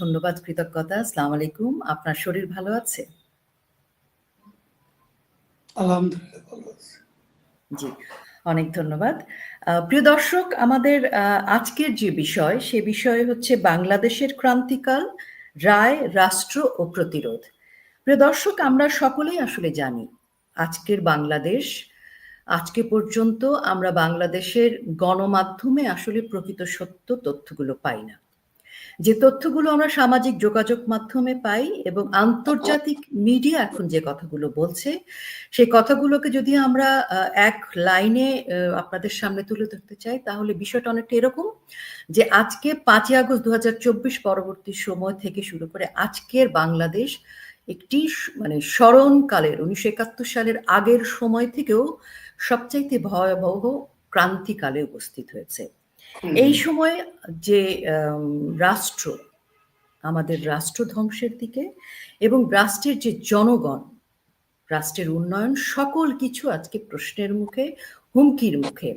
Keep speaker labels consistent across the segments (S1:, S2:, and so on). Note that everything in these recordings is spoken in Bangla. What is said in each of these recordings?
S1: ধন্যবাদ, কৃতজ্ঞতা। আসসালামু আলাইকুম। আপনার শরীর ভালো আছে?
S2: আলহামদুলিল্লাহ ভালো আছে।
S1: জি, অনেক ধন্যবাদ। প্রিয় দর্শক, আমাদের আজকের যে বিষয়, সে বিষয় হচ্ছে বাংলাদেশের ক্রান্তিকাল, রায়, রাষ্ট্র ও প্রতিরোধ। প্রিয় দর্শক, আমরা সকলেই আসলে জানি আজকের বাংলাদেশ, আজকে পর্যন্ত আমরা বাংলাদেশের গণমাধ্যমে আসলে প্রকৃত সত্য তথ্যগুলো পাই না। যে তথ্যগুলো আমরা সামাজিক যোগাযোগ মাধ্যমে পাই এবং আন্তর্জাতিক মিডিয়া এখন যে কথাগুলো বলছে, সেই কথাগুলোকে যদি আমরা এক লাইনে আপনাদের সামনে তুলে ধরতে চাই, তাহলে বিষয়টা অনেকটা এরকম যে আজকে 5ই আগস্ট 2024 পরবর্তী সময় থেকে শুরু করে আজকের বাংলাদেশ একটি মানে স্মরণকালের 1971 সালের আগের সময় থেকেও সবচাইতে ভয়াবহ ক্রান্তিকালে উপস্থিত হয়েছে। এই সময় যে রাষ্ট্র, আমাদের রাষ্ট্র ধ্বংসের দিকে এবং রাষ্ট্রের যে জনগণ, রাষ্ট্রের উন্নয়ন, সকল কিছু আজকে প্রশ্নের মুখে, হুমকির মুখে।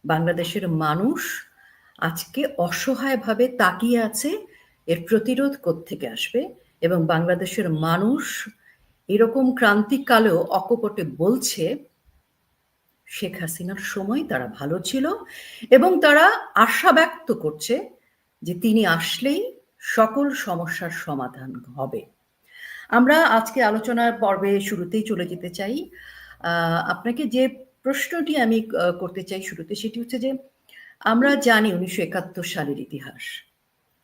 S1: বাংলাদেশের মানুষ আজকে অসহায়ভাবে তাকিয়ে আছে এর প্রতিরোধ কোত্থেকে আসবে, এবং বাংলাদেশের মানুষ এরকম ক্রান্তিকালেও অকপটে বলছে শেখ হাসিনার সময় তারা ভালো ছিল এবং তারা আশা ব্যক্ত করছে যে তিনি আসলেই সকল সমস্যার সমাধান হবে। আমরা আজকে আলোচনার পর্বে শুরুতেই চলে যেতে চাই। আপনাকে যে প্রশ্নটি আমি করতে চাই শুরুতে, সেটি হচ্ছে যে আমরা জানি 1971 সালের ইতিহাস,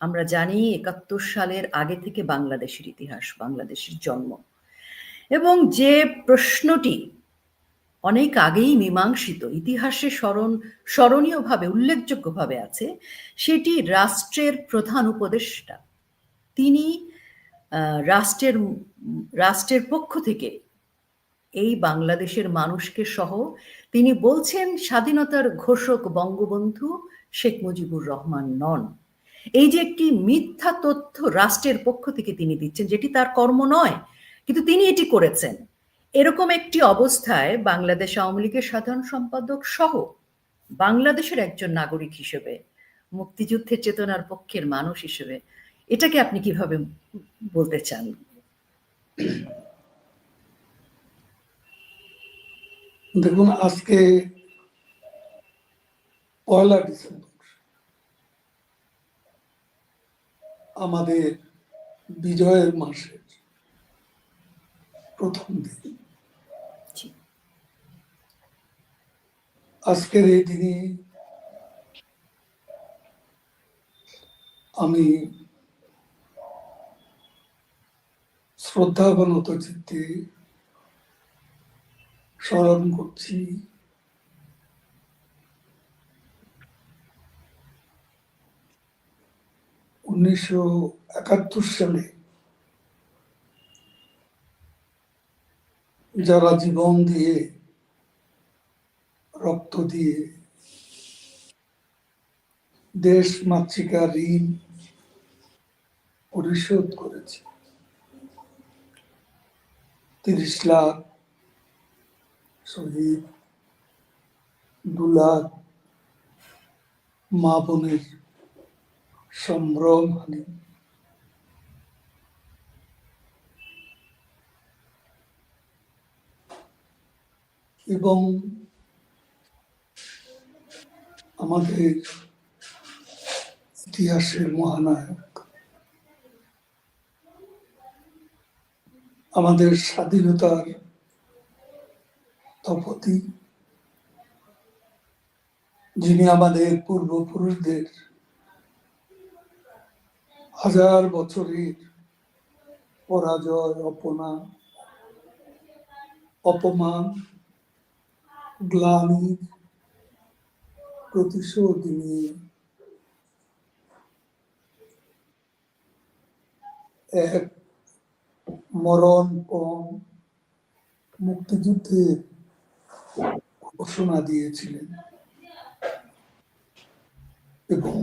S1: আমরা জানি 71 সালের আগে থেকে বাংলাদেশের ইতিহাস, বাংলাদেশের জন্ম, এবং যে প্রশ্নটি অনেক আগেই মীমাংসিত, ইতিহাসে স্মরণীয়ভাবে উল্লেখযোগ্যভাবে আছে, সেটি রাষ্ট্রের প্রধান উপদেষ্টা তিনি রাষ্ট্রের পক্ষ থেকে এই বাংলাদেশের মানুষকে সহ তিনি বলছেন স্বাধীনতার ঘোষক বঙ্গবন্ধু শেখ মুজিবুর রহমান নন। এই যে একটি মিথ্যা তথ্য রাষ্ট্রের পক্ষ থেকে তিনি দিচ্ছেন, যেটি তার কর্ম নয়, কিন্তু তিনি এটি করেছেন। এরকম একটি অবস্থায় বাংলাদেশ আওয়ামী লীগের সাধারণ সম্পাদক সহ বাংলাদেশের একজন নাগরিক হিসেবে, মুক্তিযুদ্ধের চেতনার পক্ষের মানুষ হিসেবে, এটাকে আপনি কিভাবে বলতে চান?
S2: দেখুন, আজকে 1 ডিসেম্বর আমাদের বিজয়ের মাসের প্রথম দিন। আজকের এই দিনে আমি শ্রদ্ধাবনত চিত্তে স্মরণ করছি 1971 সালে যারা জীবন দিয়ে, রক্ত দিয়ে দেশ মাতৃকার ঋণ পরিশোধ করেছে, 30 লাখ শহীদ, 2 লাখ মা বোনের সম্ভ্রম হানি, এবং আমাদের ইতিহাসের মহানায়ক, আমাদের স্বাধীনতার স্থপতি, যিনি আমাদের পূর্বপুরুষদের হাজার বছরের পরাজয়, অপমান, গ্লানি প্রতিশোধ নিয়ে এক মরণপণ মুক্তিযুদ্ধের ঘোষণা দিয়েছিলেন, এবং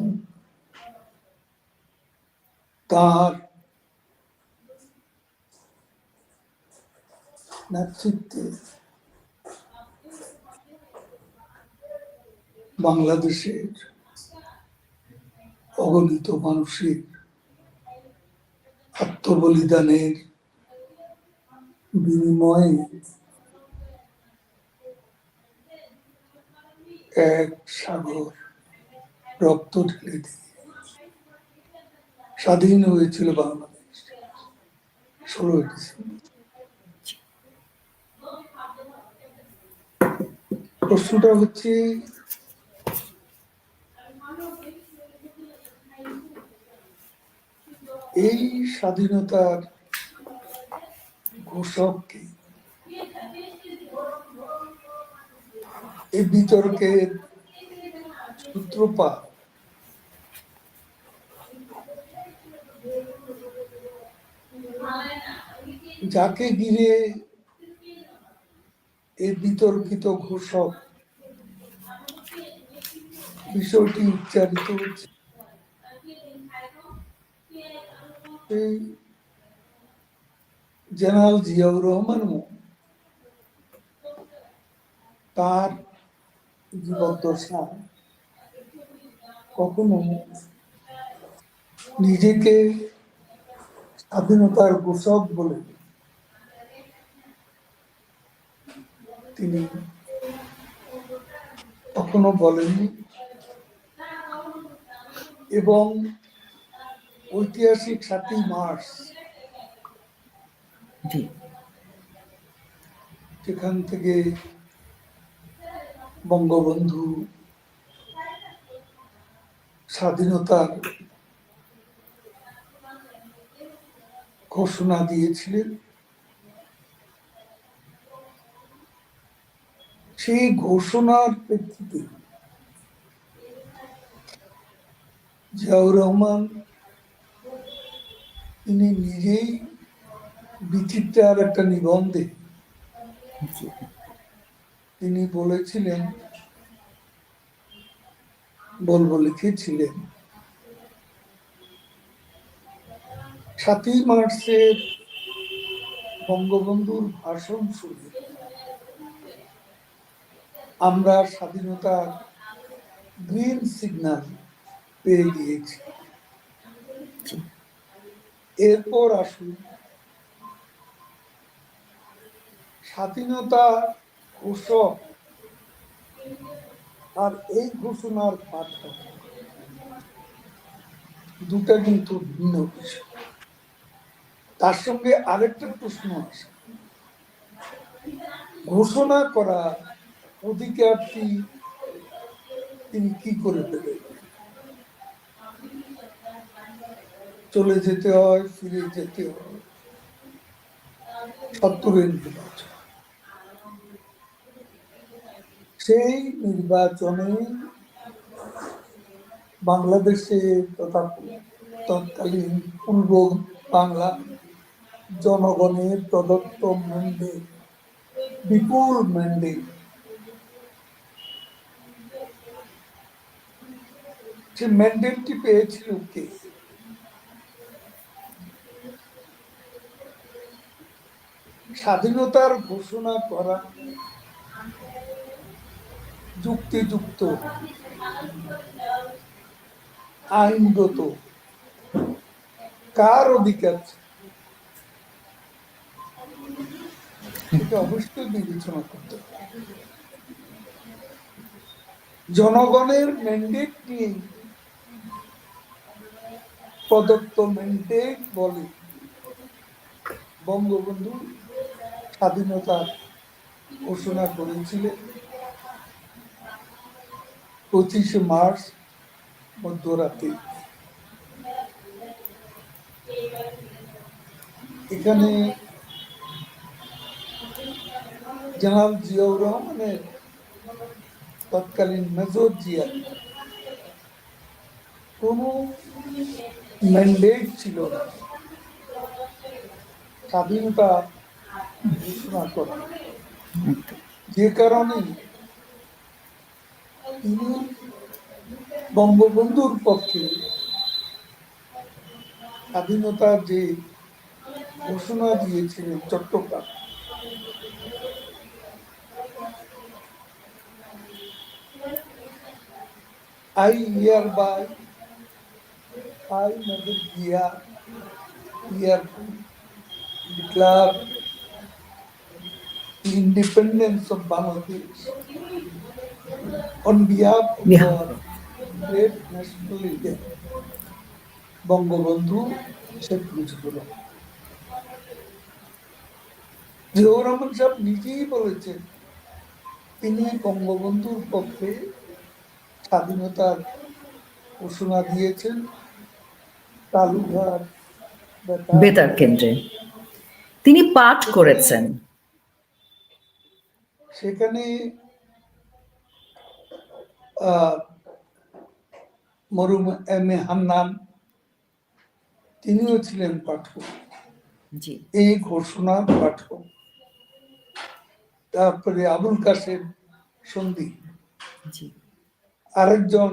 S2: তার নেতৃত্বে বাংলাদেশের অগণিত মানুষের আত্মবলিদানের বিনিময়ে এক সাগর রক্ত ঢেলে দিয়ে স্বাধীন হয়েছিল বাংলাদেশ 16 ডিসেম্বর। প্রশ্নটা হচ্ছে এই স্বাধীনতার ঘোষককে, এই বিতর্কের সূত্রপাত যাকে ঘিরে এই বিতর্কিত ঘোষক বিষয়টি উচ্চারিত হচ্ছে, জেনারেল জিয়াউর রহমান তার জীবদ্দশায় কখনো নিজেকে স্বাধীনতার ঘোষক বলে তিনি কখনো বলেননি, এবং ঐতিহাসিক 7ই মার্চ সেখান থেকে বঙ্গবন্ধু স্বাধীনতার ঘোষণা দিয়েছিলেন। সেই ঘোষণার প্রেক্ষিতে জিয়াউর রহমান তিনি নিজেই বিচিত্রার একটা নিবন্ধে তিনি বলেছিলেন, লিখেছিলেন, 7ই মার্চের বঙ্গবন্ধুর ভাষণ শুনে আমরা স্বাধীনতার গ্রিন সিগন্যাল পেয়ে গিয়েছি। এরপর আসুন স্বাধীনতা ঘোষক আর এই ঘোষণার পাঠক দুটা কিন্তু ভিন্ন বিষয়। তার সঙ্গে আরেকটা প্রশ্ন আছে, ঘোষণা করা অধিকারটি তিনি কি করে পেলেন? চলে যেতে হয়, ফিরে যেতে হয়, 70-এর নির্বাচন, সেই নির্বাচনে বাংলাদেশে তথা তৎকালীন পূর্ব বাংলা জনগণের প্রদত্ত ম্যান্ডেট, বিপুল ম্যান্ডেট, সে ম্যান্ডেটটি পেয়েছিল কে? স্বাধীনতার ঘোষণা করা যুক্তিযুক্ত, আইনগত, কার অধিকার এটা অবশ্যই বিবেচনা করতে হবে। জনগণের ম্যান্ডেট নিয়ে প্রদত্ত ম্যান্ডেট বলে বঙ্গবন্ধু স্বাধীনতা ঘোষণা করেছিলেন 25শে মার্চ মধ্যরাতে। এখানে জেনারেল জিয়াউর রহমানের তৎকালীন মেজর জিয়া কোন ম্যান্ডেট ছিল না স্বাধীনতা ঘোষণা করা, যে কারণে তিনি বঙ্গবন্ধুর পক্ষে স্বাধীনতার যে ঘোষণা দিয়েছিলেন Chittagong, I hereby, I Major Jia, year to declare the independence of Bangladesh on behalf of
S1: Yeah.
S2: our great national leader, Bangabandhu Sheikh Mujibur Rahman. Ziaur Rahman সাহেব নিজেই বলেছেন তিনি বঙ্গবন্ধুর পক্ষে স্বাধীনতার ঘোষণা দিয়েছেন কালুঘাট
S1: বেতার কেন্দ্রে তিনি পাঠ করেছেন।
S2: সেখানে মরহুম এম এ হান্নান তিনিও ছিলেন পাঠক,
S1: জি,
S2: এই ঘোষণার পাঠক। তারপরে আবুল কাসেম সন্দীপ
S1: জি,
S2: আরেকজন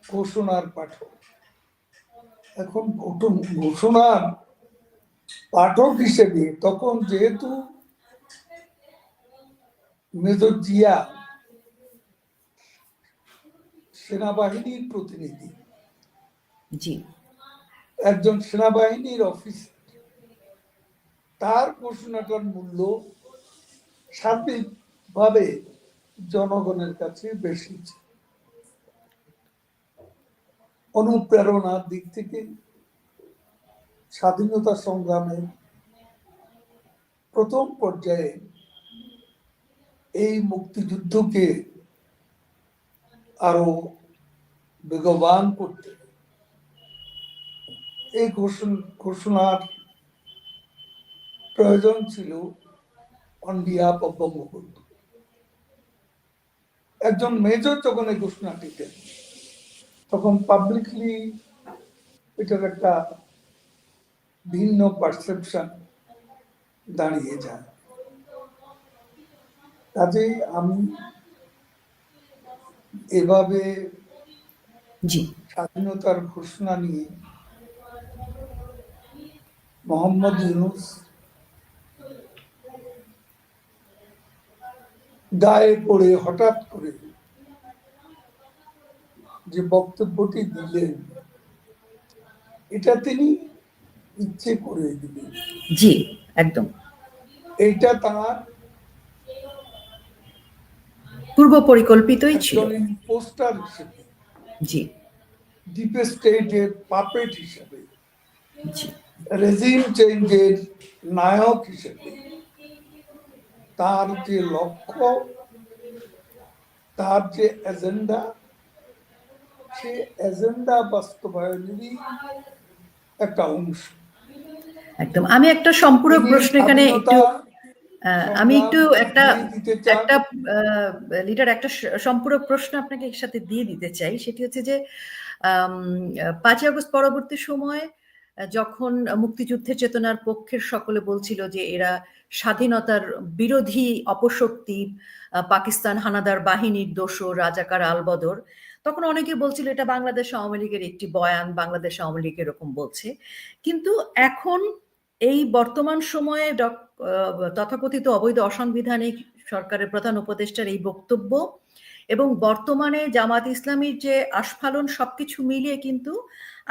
S2: ঘোষণার পাঠক। এখন ঘোষণার পাঠক হিসেবে তখন যেহেতু মেজর জিয়া সেনাবাহিনীর প্রতিনিধি,
S1: জি,
S2: একজন সেনাবাহিনীর অফিসার, তার ঘোষণাটার মূল্য সার্বিকভাবে জনগণের কাছে বেশি। অনুপ্রেরণার দিক থেকে স্বাধীনতা সংগ্রামের প্রথম পর্যায়ে এই মুক্তিযুদ্ধকে আরো বেগবান করতে এই ঘোষণার প্রয়োজন ছিল অন বিহাফ অফ বঙ্গবন্ধু। একজন মেজর যখন এই ঘোষণাটি দেন তখন পাবলিকলি এটার একটা ভিন্ন পারসেপশন দাঁড়িয়ে যায়। কাজেই আমি এভাবে
S1: জি,
S2: স্বাধীনতার ঘোষণা নিয়ে মোহাম্মদ ইউনূস গায়ে পড়ে হঠাৎ করে যে বক্তব্যটি দিলেন, এটা তিনি ইচ্ছে করে দিলেন।
S1: জি, একদম
S2: এইটা তার
S1: পূর্ব পরিকল্পিতই ছিল।
S2: একজন ইম্পোস্টার হিসেবে,
S1: জি,
S2: ডিপ স্টেটের পাপেট হিসেবে,
S1: জি,
S2: রেজিম চেঞ্জের নায়ক হিসেবে তার যে লক্ষ্য, তার যে এজেন্ডা, সে এজেন্ডা বাস্তবায়নেরই একটা অংশ।
S1: একদম। আমি একটা সম্পূরক প্রশ্ন এখানে একটু আমি একটু একটা লিডার একটা সম্পূরক প্রশ্ন আপনাকে এর সাথে দিয়ে দিতে চাই। সেটি হচ্ছে যে ৫ই আগস্ট পরবর্তী সময়ে যখন মুক্তিযুদ্ধের চেতনার পক্ষের সকলে বলছিল যে এরা স্বাধীনতার বিরোধী অপশক্তি, পাকিস্তান হানাদার বাহিনীর দোসর, রাজাকার আলবদর, তখন অনেকে বলছিল এটা বাংলাদেশ আওয়ামী লীগের একটি বয়ান, বাংলাদেশ আওয়ামী লীগ এরকম বলছে। কিন্তু এখন এই বর্তমান সময়ে তথাকথিত অবৈধ অসাংবিধানিক সরকারের প্রধান উপদেষ্টার এই বক্তব্য এবং বর্তমানে জামাত ইসলামীর যে আস্ফালন, সবকিছু মিলিয়ে কিন্তু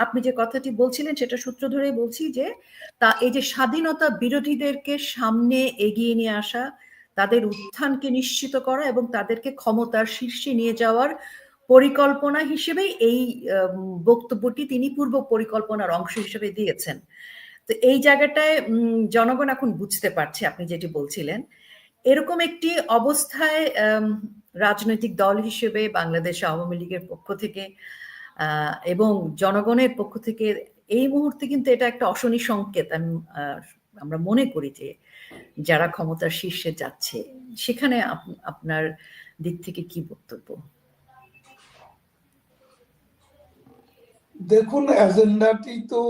S1: আপনি যে কথাটি বলছিলেন সেটা সূত্র ধরেই বলছি যে এই যে স্বাধীনতা বিরোধীদেরকে সামনে এগিয়ে নিয়ে আসা, তাদের উত্থানকে নিশ্চিত করা এবং তাদেরকে ক্ষমতার শীর্ষে নিয়ে যাওয়ার পরিকল্পনা হিসেবেই এই বক্তব্যটি তিনি পূর্ব পরিকল্পনার অংশ হিসেবে দিয়েছেন। তো এই জায়গাটায় জনগণ এখন বুঝতে পারছে আপনি যেটি বলছিলেন। এরকম একটি অবস্থায় রাজনৈতিক দল হিসেবে বাংলাদেশ আওয়ামী লীগের পক্ষ থেকে এবং জনগণের পক্ষ থেকে এই মুহূর্তে কিন্তু এটা একটা অশনি সংকেত। আমরা মনে করি যে যারা ক্ষমতার শীর্ষে যাচ্ছে সেখানে আপনার দিক থেকে কি বক্তব্য?
S2: দেখুন, এজেন্ডাটি তো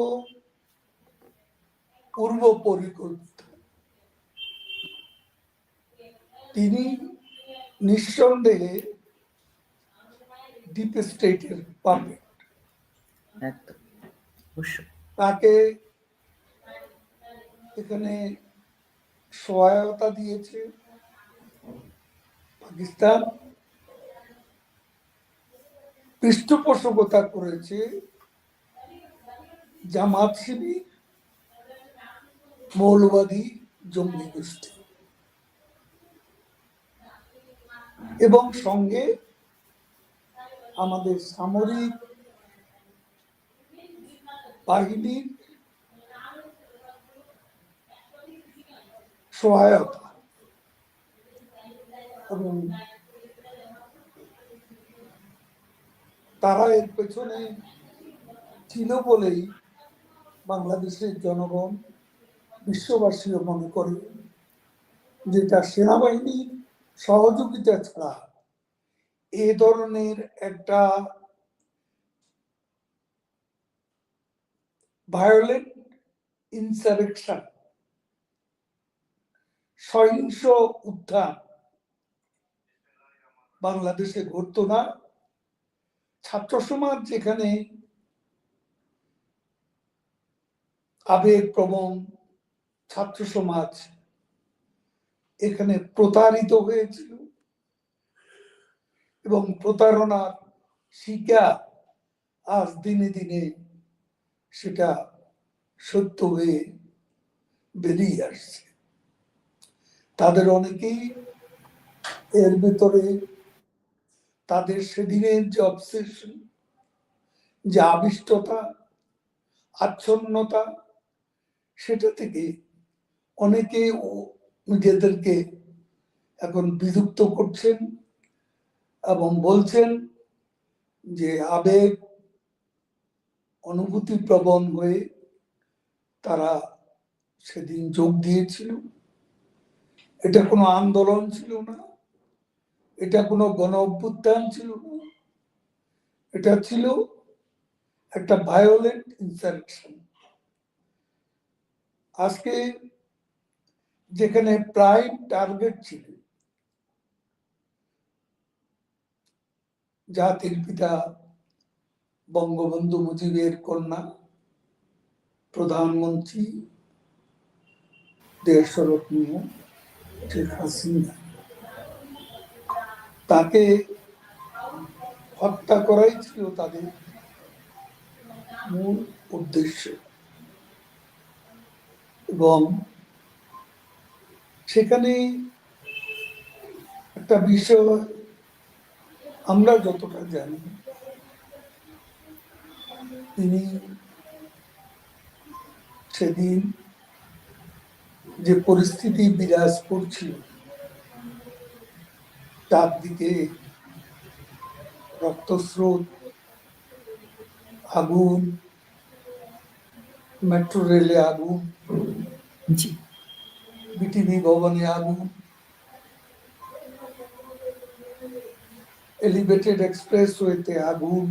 S2: পূর্ব পরিকল্পিত। তিনি নিঃসন্দেহে ডিপ স্টেটের পাপেট। তাকে এখানে সহায়তা দিয়েছে পাকিস্তান, পৃষ্ঠপোষকতা করেছে জামাত শিবির, মৌলবাদী জঙ্গি গোষ্ঠী এবং সঙ্গে আমাদের সামরিক বাহিনীর সহায়তা এবং তারা এর পেছনে ছিল বলেই বাংলাদেশের জনগণ, বিশ্ববাসীও মনে করে যেটা সেনাবাহিনীর সহযোগিতা ছাড়া এ ধরনের একটা ভায়োলেন্ট ইনসারেকশন, সহিংস উত্থান বাংলাদেশে ঘটতো না। ছাত্র সমাজ যেখানে আবেগপ্রবণ ছাত্র সমাজ এখানে প্রতারিত হয়েছিল এবং প্রতারণার শিকার আজ দিনে দিনে সেটা সত্য হয়ে বেরিয়ে আসছে। তাদের অনেকেই এর ভেতরে তাদের সেদিনের যে অবসেশন, যে আবিষ্টতা, আচ্ছন্নতা, সেটা থেকে অনেকে নিজেদেরকে এখন বিযুক্ত করছেন এবং বলছেন যে আবেগ অনুভূতি প্রবণ হয়ে তারা সেদিন যোগ দিয়েছিল। এটা কোনো আন্দোলন ছিল না, এটা কোনো গণ অভ্যুত্থান ছিল না, এটা ছিল একটা ভায়োলেন্ট ইনসারেকশন। আজকে যেখানে প্রাইম টার্গেট ছিল জাতির পিতা বঙ্গবন্ধু মুজিবের কন্যা প্রধানমন্ত্রী দেশরত্ন শেখ হাসিনা, তাকে হত্যা করাই ছিল তাদের মূল উদ্দেশ্য। এবং সেখানে একটা বিষয় আমরা যতটা জানি, তিনি সেদিন যে পরিস্থিতি বিরাজ করছিল, চারদিকে রক্তস্রোত, আগুন, মেট্রো রেলে আগুন, বিটিভি ভবনে আগুন, এলিভেটেড এক্সপ্রেসওয়েতে আগুন,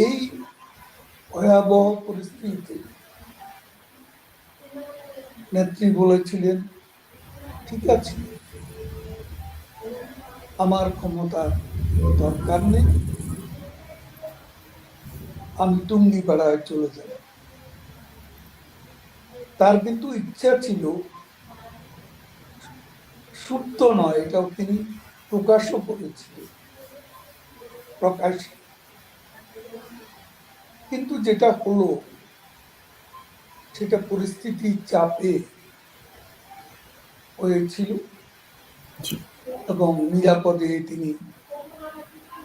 S2: এই ভয়াবহ পরিস্থিতিতে নেত্রী বলেছিলেন, ঠিক আছে, আমার ক্ষমতার দরকার নেই, আমি টুঙ্গিপাড়ায় চলে যাব। তার কিন্তু ইচ্ছা ছিল, সুপ্ত নয়, এটাও তিনি প্রকাশও করেছিলেন, প্রকাশ। কিন্তু যেটা হলো সেটা পরিস্থিতি চাপে হয়েছিল এবং নিরাপদে তিনি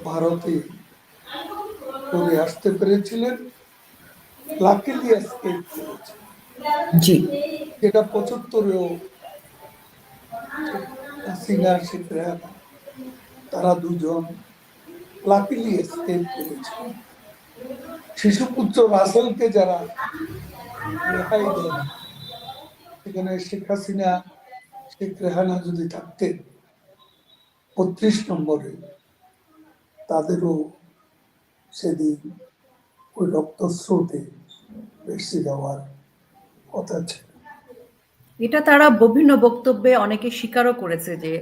S2: ভারতে করে আসতে পেরেছিলেন, লাকিলি এসকেপ করেছেন। যেটা ৭৫-এও হাসিনা, শেখ রেহানা, তারা দুজন লাকিলি এসকেপ করেছিলেন। শিশুপুত্র রাসেলকে যারা রেহাই দেন, সেখানে শেখ হাসিনা, শেখ রেহানা যদি থাকতেন ৩৫ নম্বরে, তাদেরও সেদিন ওই রক্তস্রোতে ভেসে যাওয়ার কথা ছিল।
S1: এটা তারা বিভিন্ন বক্তব্যে অনেকে স্বীকারও করেছে যে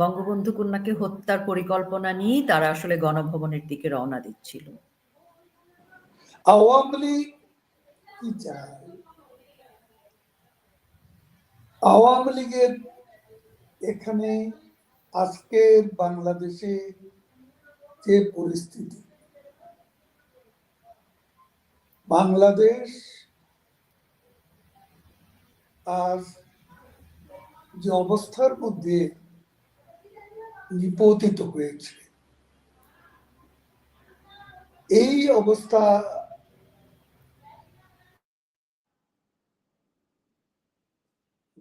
S1: বঙ্গবন্ধু কন্যাকে হত্যার পরিকল্পনা নিয়েই তারা আসলে গণভবনের দিকে রওনা দিচ্ছিল।
S2: আওয়ামী লীগ কি চায়? আওয়ামী লীগের এখানে আজকের বাংলাদেশে যে পরিস্থিতি, বাংলাদেশ আজ যে অবস্থার মধ্যে নিপতিত হয়েছে, এই অবস্থা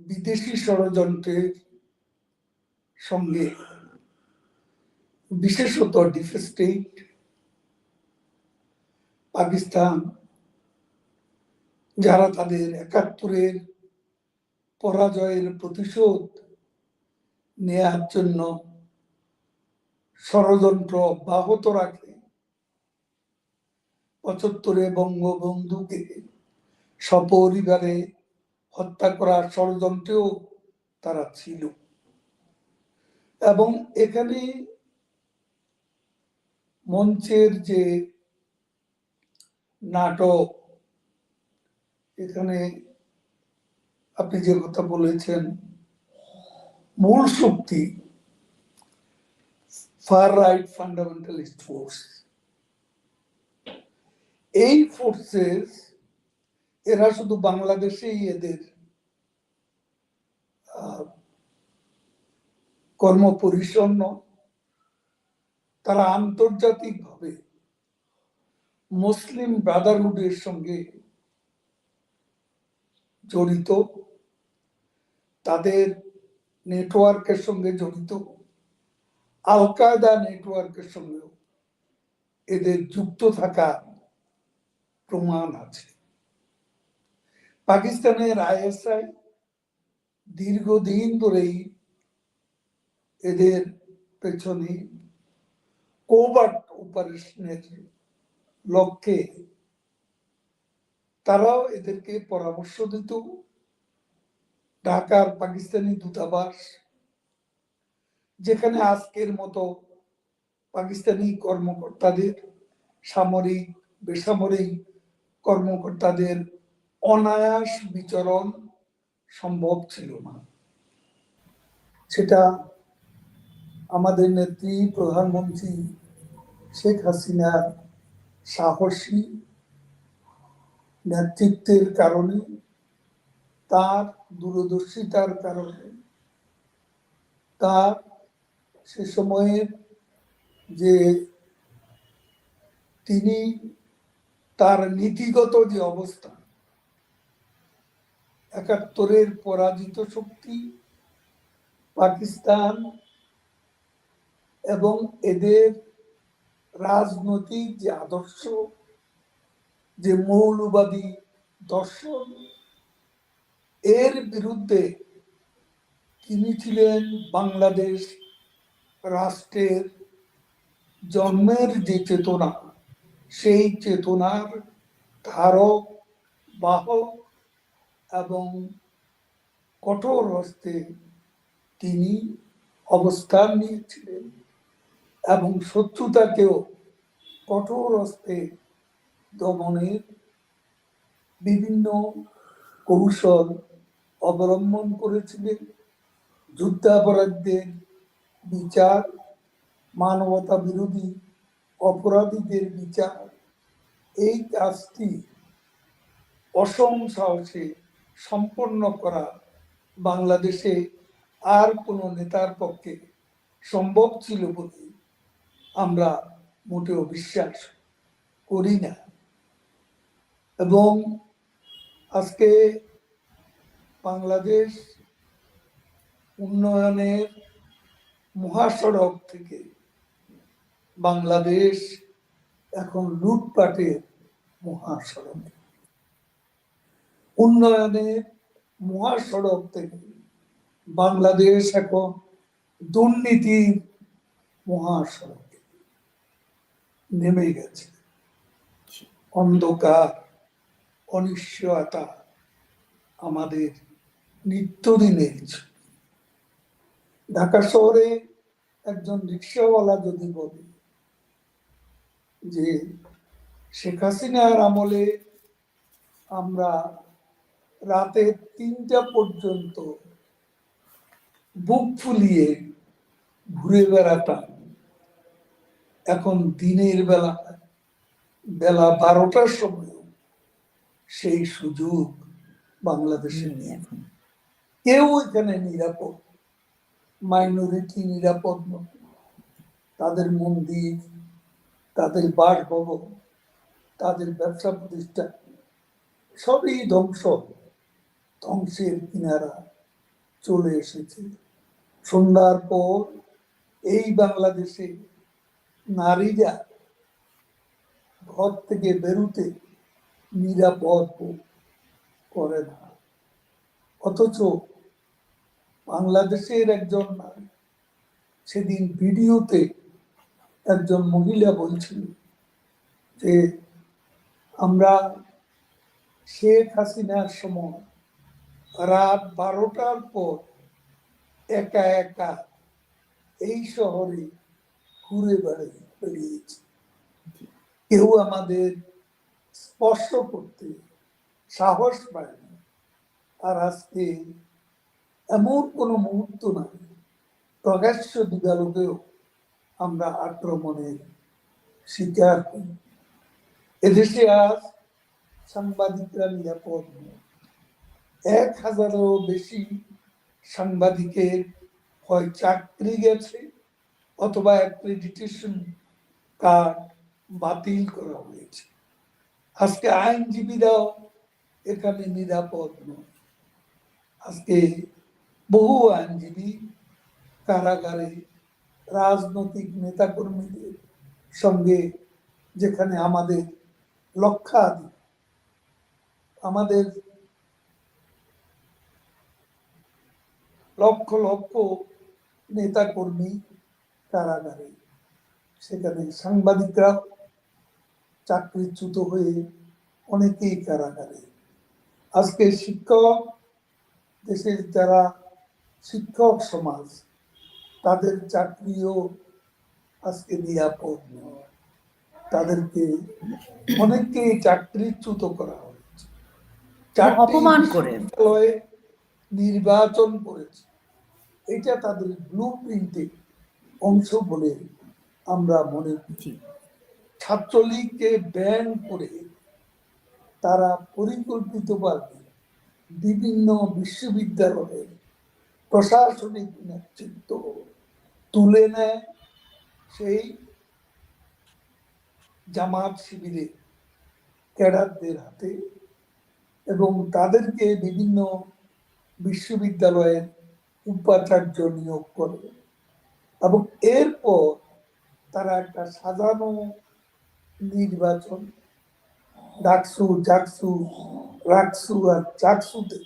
S2: বিদেশি ষড়যন্ত্রের সঙ্গে, বিশেষত ডিপ স্টেট, পাকিস্তান, যারা তাদের ৭১-এর পরাজয়ের প্রতিশোধ নেয়ার জন্য ষড়যন্ত্র অব্যাহত রাখে, ৭৫-এ বঙ্গবন্ধুকে সপরিবারে হত্যা করার ষড়যন্ত্রেও তারা ছিল। এবং এখানে মঞ্চের যে নাটক, এখানে আপনি যে কথা বলেছেন, মূল শক্তি ফার রাইট ফান্ডামেন্টালিস্ট ফোর্স। এই ফোর্সেস এরা শুধু বাংলাদেশেই এদের কর্মপরিসর নয়, তারা আন্তর্জাতিকভাবে মুসলিম ব্রাদারহুডের সঙ্গে জড়িত, তাদের নেটওয়ার্কের সঙ্গে জড়িত, আল কায়দা নেটওয়ার্কের সঙ্গেও এদের যুক্ত থাকার প্রমাণ আছে। পাকিস্তানের আইএসআই দীর্ঘদিন ধরেই এদের পেছনে কোভার্ট অপারেশনের লক্ষ্যে তারাও এদেরকে পরামর্শ দিত। ঢাকার পাকিস্তানি দূতাবাস, যেখানে আজকের মতো পাকিস্তানি কর্মকর্তাদের, সামরিক বেসামরিক কর্মকর্তাদের অনায়াস বিচরণ সম্ভব ছিল না, সেটা আমাদের নেত্রী প্রধানমন্ত্রী শেখ হাসিনার সাহসী নেতৃত্বের কারণে, তার দূরদর্শিতার কারণে, তার সে সময়ের যে তিনি তার নীতিগত যে অবস্থা, ৭১-এর পরাজিত শক্তি পাকিস্তান এবং এদের রাজনৈতিক যে আদর্শ, যে মৌলবাদী দর্শন, এর বিরুদ্ধে তিনি ছিলেন বাংলাদেশ রাষ্ট্রের জন্মের যে চেতনা, সেই চেতনার ধারক বাহক এবং কঠোর হস্তে তিনি অবস্থান নিয়েছিলেন এবং শত্রুতাকেও কঠোর হস্তে দমনের বিভিন্ন কৌশল অবলম্বন করেছিলেন। যুদ্ধাপরাধীদের বিচার, মানবতা বিরোধী অপরাধীদের বিচার, এই কাজটি অসম সাহসে সম্পন্ন করা বাংলাদেশে আর কোনো নেতার পক্ষে সম্ভব ছিল বলে আমরা মোটেও বিশ্বাস করি না। এবং আজকে বাংলাদেশ উন্নয়নের মহাসড়ক থেকে বাংলাদেশ এখন লুটপাটের মহাসড়ক, উন্নয়নের মহাসড়ক থেকে বাংলাদেশ এখন দুর্নীতির মহাসড়কে নেমে গেছে। অন্ধকার, অনিশ্চয়তা আমাদের নিত্যদিনের। ঢাকা শহরে একজন রিক্সাওয়ালা যদি বলে যে শেখ হাসিনার আমলে আমরা রাতে ৩টা পর্যন্ত বুক ফুলিয়ে ঘুরে বেড়াতাম, এখন দিনের বেলা ১২টার সময় সেই সুযোগ বাংলাদেশে
S1: নেই
S2: নেই।
S1: এখন।
S2: কেউ এখানে নিরাপদ, মাইনরিটি নিরাপদ নয়। তাদের মন্দির, তাদের বাসভবন, তাদের ব্যবসা প্রতিষ্ঠান সবই ধ্বংসের কিনারা চলে এসেছে। সন্ধ্যার পর এই বাংলাদেশে নারীরা ঘর থেকে বেরোতে নিরাপদ বোধ করে না। অথচ বাংলাদেশের একজন নারী, সেদিন ভিডিওতে একজন মহিলা বলছিল যে আমরা শেখ হাসিনার সময় রাত 12টার পর একা একা এই শহরে ঘুরে বেড়িয়েছি, কেউ আমাদের স্পর্শ করতে সাহস পায়নি। আর আজকে এমন কোনো মুহূর্ত নাই প্রকাশ্য দিবালোকেও আমরা আক্রমণের শিকার হই। এদেশে আজ সাংবাদিকরা নিরাপদ নয়। 1000-এরও বেশি সাংবাদিকের হয় চাকরি গেছে অথবা অ্যাক্রেডিটেশন কার্ড বাতিল করা হয়েছে। আজকে আইনজীবীরাও এখানে নিরাপদ নয়। আজকে বহু আইনজীবী কারাগারে রাজনৈতিক নেতাকর্মীদের সঙ্গে, যেখানে আমাদের লক্ষাধিক, আমাদের লক্ষ লক্ষ নেতাকর্মী কারাগারে, সেখানে সাংবাদিকরা চাকরিচ্যুত হয়ে অনেকেই কারাগারে। আজকে শিক্ষক, দেশের যারা শিক্ষক সমাজ, তাদের চাকরিও আজকে নিরাপদ নয়। তাদেরকে অনেককেই চাকরিচ্যুত করা হয়েছে,
S1: অপমান করে
S2: বিশ্ববিদ্যালয়ে নির্বাচন করেছে। এটা তাদের ব্লু প্রিন্টে অংশ বলে আমরা মনে করি। ছাত্রলীগকে ব্যান করে তারা পরিকল্পিতভাবে বিভিন্ন বিশ্ববিদ্যালয়ের প্রশাসনিক নেতৃত্ব তুলে নেয় সেই জামাত শিবিরে ক্যাডারদের হাতে, এবং তাদেরকে বিভিন্ন বিশ্ববিদ্যালয়ের উপাচার্য নিয়োগ করে। এবং এরপর তারা একটা সাজানো নির্বাচন, ডাকসু, জাকসু, রাকসু আর চাকসুতে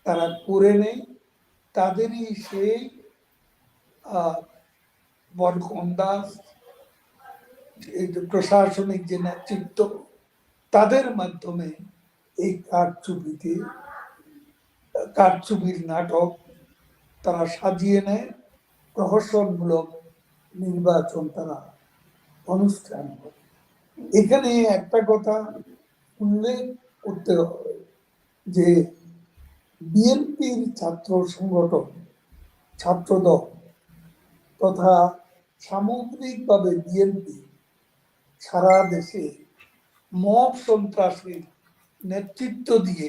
S2: তারা করে নেই। তাদেরই সেই বরকন দাস, এই যে প্রশাসনিক যে নেতৃত্ব, তাদের মাধ্যমে এই কারচুপির নাটক তারা সাজিয়ে নেয়, প্রহসনমূলক নির্বাচন তারা অনুষ্ঠান করে। এখানে একটা কথা উল্লেখ করতে হবে যে বিএনপির ছাত্র সংগঠন, ছাত্রদল তথা সামগ্রিকভাবে বিএনপি সারা দেশে মব সন্ত্রাসের নেতৃত্ব দিয়ে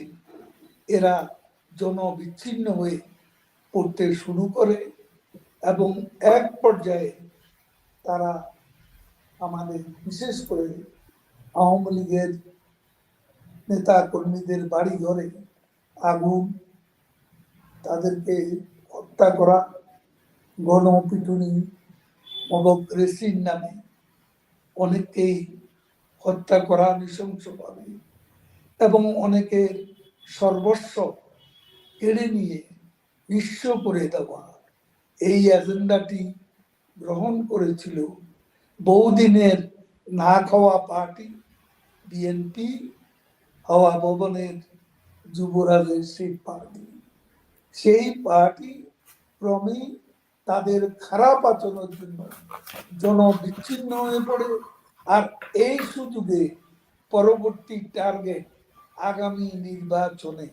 S2: এরা জনবিচ্ছিন্ন হয়ে পড়তে শুরু করে, এবং এক পর্যায়ে তারা আমাদের বিশেষ করে আওয়ামী লীগের নেতা কর্মীদের বাড়ি ঘরে আগুন, তাদেরকে হত্যা করা, গণপিটুনি, মবক্রেসির নামে অনেককেই হত্যা করা নৃশংসভাবে, এবং অনেকের সর্বস্ব কেড়ে নিয়ে নিঃস্ব করে দেওয়া, এই এজেন্ডাটি গ্রহণ করেছিল বহুদিনের না খাওয়া পার্টি বিএনপি, হাওয়া ভবনের যুবরাজের সেই পার্টি। সেই পার্টি ক্রমেই তাদের খারাপ আচরণের জন্য জনবিচ্ছিন্ন হয়ে পড়ে। আর এই সুযোগে পরবর্তী টার্গেট আগামী নির্বাচনে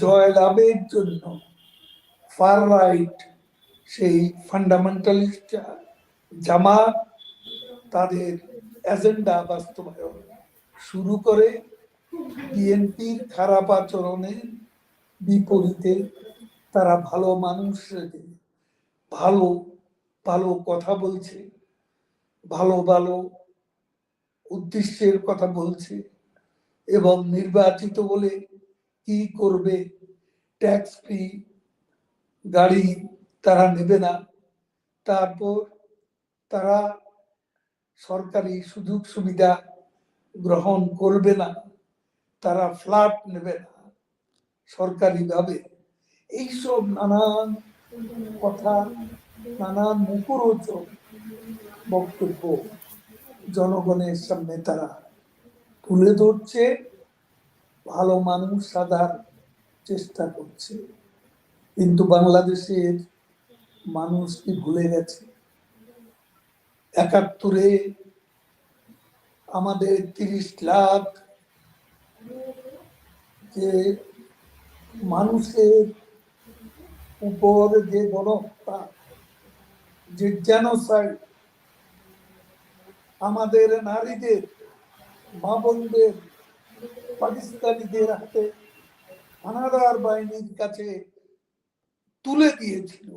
S2: জয়লাভের জন্য ফার রাইট, সেই ফান্ডামেন্টালিস্ট জামাত তাদের এজেন্ডা বাস্তবায়ন শুরু করে, বিএনপির খারাপ আচরণের বিপরীতে তারা ভালো মানুষ, ভালো ভালো কথা বলছে, ভালো ভালো উদ্দেশ্যের কথা বলছে, এবং নির্বাচিত বলে কি করবে, ট্যাক্স ফ্রি গাড়ি তারা নেবে না, তারপর তারা সরকারি সুযোগ সুবিধা গ্রহণ করবে না, তারা ফ্ল্যাট নেবে না সরকারিভাবে। এইসব নানান কথা, নানান মুখরোচক বক্তব্য জনগণের সামনে তারা তুলে ধরছে, ভালো মানুষ সাজার চেষ্টা করছে। কিন্তু বাংলাদেশের মানুষ কি ভুলে গেছে ৭১-এ আমাদের ৩০ লাখ যে মানুষের উপর যে গণহত্যা, যে জেনোসাইড, আমাদের নারীদের, মা বোনদের পাকিস্তানিদের হাতে হানাদার বাহিনীর কাছে তুলে দিয়েছিল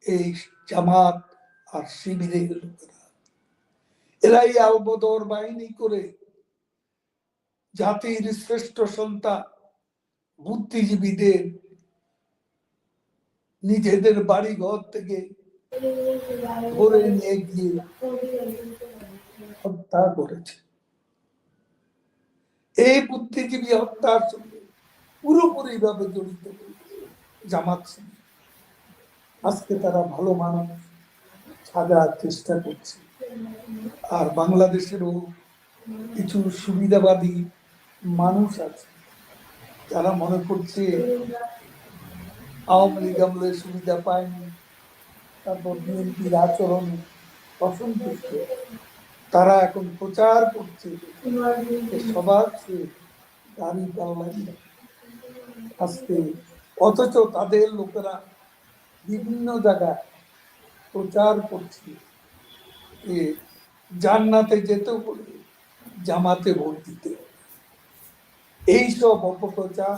S2: এই জামাত আর শিবিরের লোকেরা। এরাই আলবদর বাহিনী করে জাতির শ্রেষ্ঠ সন্তান বুদ্ধিজীবীদের নিজেদের বাড়ি ঘর থেকে ধরে নিয়ে গিয়ে হত্যা করেছে। এই বুদ্ধিজীবী হত্যার সঙ্গে পুরোপুরি ভাবে জড়িত জামাত। আজকে তারা ভালো মানুষ সাজার চেষ্টা করছে। আর বাংলাদেশেরও কিছু সুবিধাবাদী মানুষ আছে যারা মনে করছে আওয়ামী লীগ আমলের সুবিধা পায়নি, তারপর বিএনপির আচরণ অসন্তুষ্ট, তারা এখন প্রচার করছে সবার চেয়ে দাড়ি পাল্লা আজকে, অথচ তাদের লোকেরা বিভিন্ন জায়গায় প্রচার করছে যে জান্নাতে যেতে বলে জামাতে ভোট দিতে। এইসব অপপ্রচার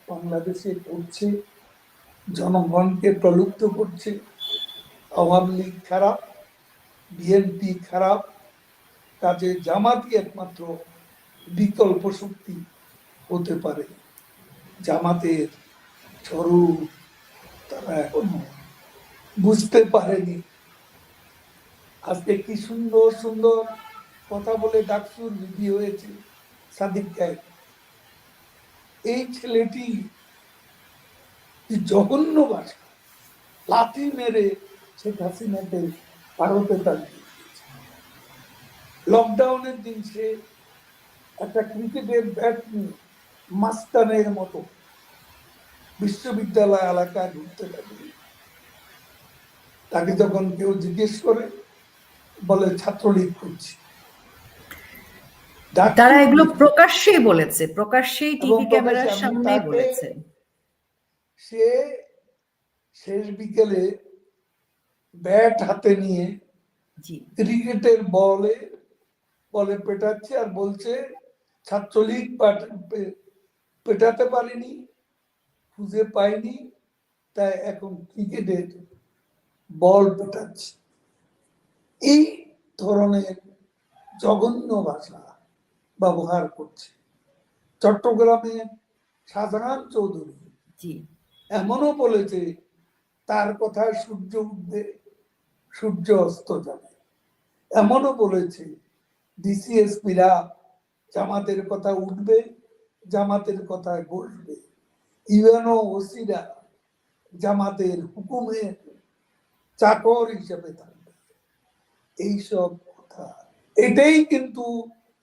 S2: বাংলাদেশে করছে, জনগণকে প্রলুব্ধ করছে। আওয়ামী লীগ খারাপ, বিএনপি খারাপ, কাজে জামাতই একমাত্র বিকল্প শক্তি হতে পারে। জামাতের স্বরূপ তারা এখনো বুঝতে পারেনি। আজকে কি সুন্দর সুন্দর কথা বলে ডাকসুর বিধি হয়েছে সাদিক গায়ে। এই ছেলেটি জঘন্য ভাষা লাথি মেরে শেখ হাসিনাকে ভারতে তাড়িয়ে দিয়েছে। লকডাউনের দিন সে একটা ক্রিকেটের ব্যাট নিয়ে মাস্তানের মতো বিশ্ববিদ্যালয় এলাকায় ঘুরতে থাকে। তাকে যখন কেউ জিজ্ঞেস করে বলে ছাত্রলীগ করছি।
S1: তারা এগুলো প্রকাশ্যেই বলেছে, প্রকাশ্যেই টিভি ক্যামেরার সামনে বলেছে।
S2: সে শেষ বিকেলে ব্যাট হাতে নিয়ে ক্রিকেটের বলে পেটাচ্ছে আর বলছে ছাত্রলীগ পেটাতে পারিনি, খুঁজে পাইনি, তাই এখন ক্রিকেটের বল পেটাচ্ছে। এই ধরনের জঘন্য ভাষা ব্যবহার করছে। চট্টগ্রামে শাহজাহান চৌধুরী এমনও বলেছে তার কথায় সূর্য উঠবে, সূর্য অস্ত যাবে। এমনও বলেছে ডিসিএসপিরা জামাতের কথা উঠবে, জামাতের কথায় বসবে, ইউএনও ওসিরা জামাতের হুকুমের চাকর হিসেবে থাকবে। এইসব কথা, এটাই কিন্তু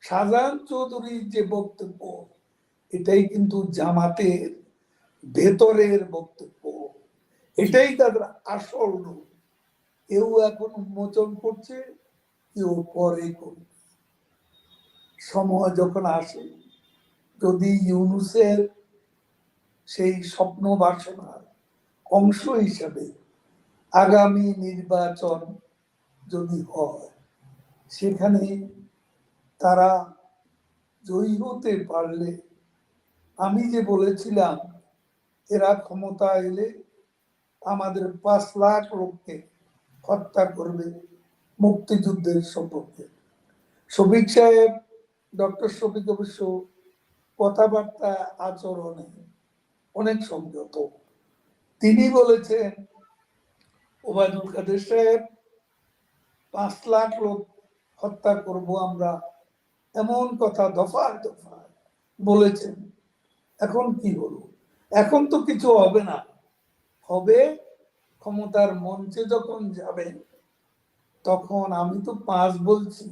S2: শাহজাহান চৌধুরীর যে বক্তব্য, এটাই কিন্তু জামাতের ভেতরের বক্তব্য, এটাই তাদের আসল রূপ। কেউ এখন উন্মোচন করছে, কেউ পরে করবে। সময় যখন আসে, যদি ইউনূসের সেই স্বপ্ন বাসনার অংশ হিসাবে আগামী নির্বাচন যদি হয়, সেখানে তারা জয়ী হতে পারলে, আমি যে বলেছিলাম এরা ক্ষমতা এলে আমাদের 5 লাখ লোককে হত্যা করবে মুক্তিযুদ্ধের সপক্ষে। শফিক সাহেব, ডক্টর শফিক অবশ্য কথাবার্তা আচরণে অনেক সংযত। তিনি বলেছেন ওবায়দুল কাদের সাহেব 5 লাখ লোক হত্যা করব আমরা, এমন কথা দফায় দফায় বলেছেন। এখন কি হলো? এখন তো কিছু হবে না, হবে ক্ষমতার মঞ্চে যখন যাবেন তখন আমি তো 5 বলছি,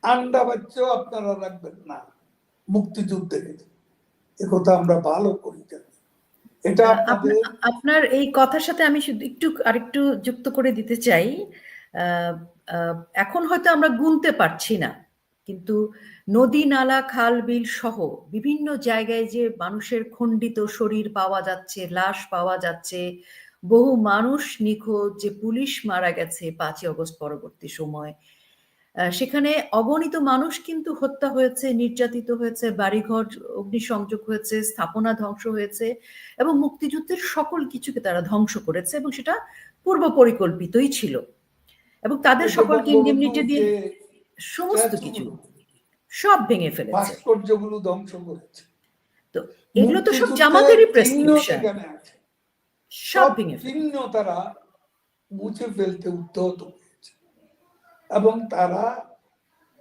S2: আন্ডা বাচ্চাও আপনারা রাখবেন না মুক্তিযুদ্ধে। একথা আমরা ভালো করি জানি। এটা আপনাদের
S1: আপনার এই কথার সাথে আমি শুধু আরেকটু যুক্ত করে দিতে চাই। এখন হয়তো আমরা গুনতে পারছি না, কিন্তু নদী নালা খাল বিল সহ বিভিন্ন জায়গায় যে মানুষের খণ্ডিত শরীর পাওয়া যাচ্ছে, লাশ পাওয়া যাচ্ছে, বহু মানুষ নিখোঁজ, যে পুলিশ মারা গেছে 5ই অগস্ট পরবর্তী সময়, সেখানে অগণিত মানুষ কিন্তু হত্যা হয়েছে, নির্যাতিত হয়েছে, বাড়িঘর অগ্নিসংযোগ হয়েছে, স্থাপনা ধ্বংস হয়েছে, এবং মুক্তিযুদ্ধের সকল কিছুকে তারা ধ্বংস করেছে, এবং সেটা পূর্ব পরিকল্পিতই ছিল, এবং তাদের সকলকে ইন্ডেমনিটি দিয়ে সমস্ত কিছু সব ভেঙে ফেলেছে,
S2: ভাস্কর্যগুলো ধ্বংস করেছে।
S1: তো এগুলো তো সব জামাতেরই প্রেসক্রিপশন, সব ভেঙে
S2: চিহ্ন তারা মুছে ফেলতে উদ্যত হয়েছে, এবং তারা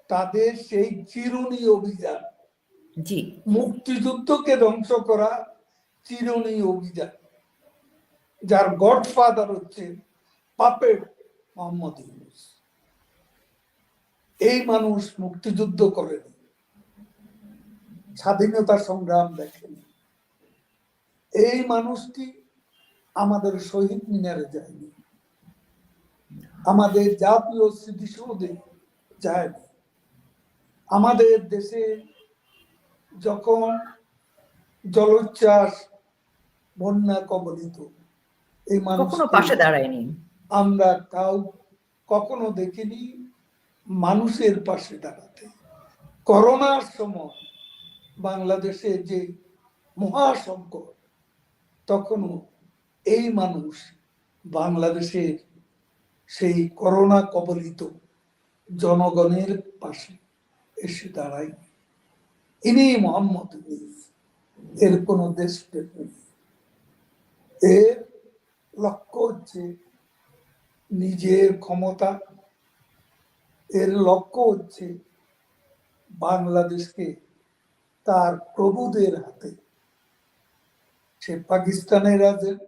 S2: তাদের সেই চিরুনি অভিযান,
S1: জি,
S2: মুক্তিযুদ্ধকে ধ্বংস করা চিরুনি অভিযান, যার গডফাদার হচ্ছে পাপেট মোহাম্মদ ইউনূস। এই মানুষ মুক্তিযুদ্ধ করেনি, স্বাধীনতা সংগ্রাম দেখেনি। এই মানুষটি আমাদের শহীদ মিনারে যায়নি, আমাদের জাতীয় স্মৃতিসৌধে যায়নি। আমাদের দেশে যখন জলোচ্ছ্বাস, বন্যা কবলিত, এই মানুষ
S1: পাশে দাঁড়ায়নি।
S2: আমরা কখনো দেখিনি মানুষের পাশে দাঁড়াতে। করোনার সময় বাংলাদেশে যে মহাসংকট, তখনও এই মানুষ বাংলাদেশের সেই করোনা কবলিত জনগণের পাশে এসে দাঁড়ায়। ইনি মোহাম্মদ ইউনূস। এর কোন দেশপ্রেম নেই। এর লক্ষ্য হচ্ছে নিজের ক্ষমতা, এর লক্ষ্য হচ্ছে বাংলাদেশকে তার প্রভুদের হাতে, সে পাকিস্তানের এজেন্ট,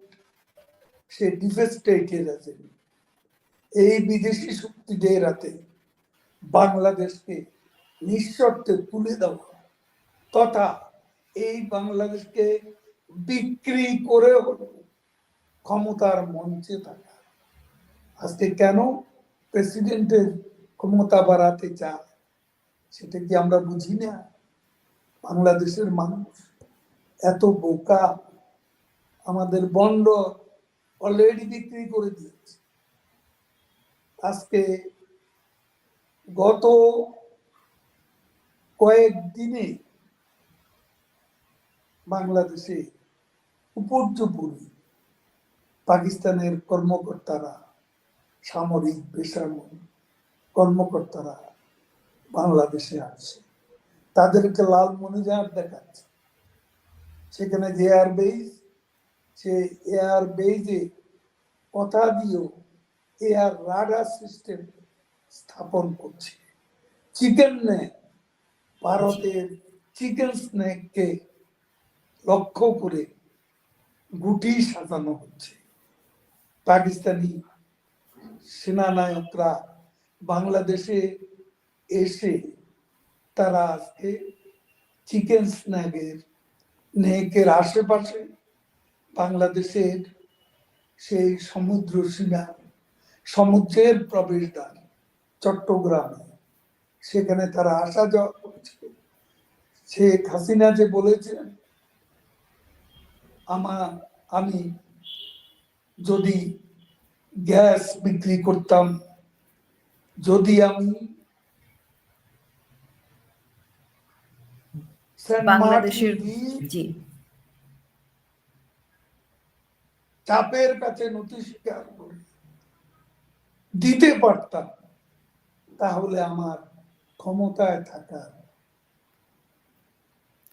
S2: সে ডিফেন্স স্টেটের এজেন্ট, এই বিদেশি শক্তিদের হাতে বাংলাদেশকে নিঃশর্তে তুলে দেওয়া, তথা এই বাংলাদেশকে বিক্রি করে হলো ক্ষমতার মঞ্চে থাকা। আজকে কেন প্রেসিডেন্টের ক্ষমতা বাড়াতে চায় সেটা কি আমরা বুঝি না? বাংলাদেশের মানুষ এত বোকা, আমাদের বন্ড অলরেডি বিক্রি করে দিয়েছে। আজকে গত কয়েকদিনে বাংলাদেশে উপর্যুপরি পাকিস্তানের কর্মকর্তারা, সামরিক বেসামরিক কর্মকর্তারা বাংলাদেশে আসছে, তাদেরকে লালমনিরহাট দেখাচ্ছে। সেখানে যে এয়ারবেস, সে এয়ারবেসে কথা দিয়েও এয়ার রাডার সিস্টেম স্থাপন করছে। চিকেন নেক, ভারতের চিকেন স্নেককে লক্ষ্য করে গুটি সাজানো হচ্ছে। পাকিস্তানি সেনানায়করা বাংলাদেশে এসে তারা আজকে চিকেন নেকের আশেপাশে বাংলাদেশের সেই সমুদ্র সীমা, সমুদ্রের প্রবেশদ্বার চট্টগ্রামে, সেখানে তারা আসা যাওয়া করছে। শেখ হাসিনা যে বলেছেন, আমি যদি গ্যাস বিক্রি করতাম, যদি আমি সেন্ট মার্টিন
S1: বাংলাদেশের
S2: দ্বীপ
S1: জি
S2: চাপের কাছে নথি স্বীকার করে দিতে পারতাম, তাহলে আমার ক্ষমতায় থাকার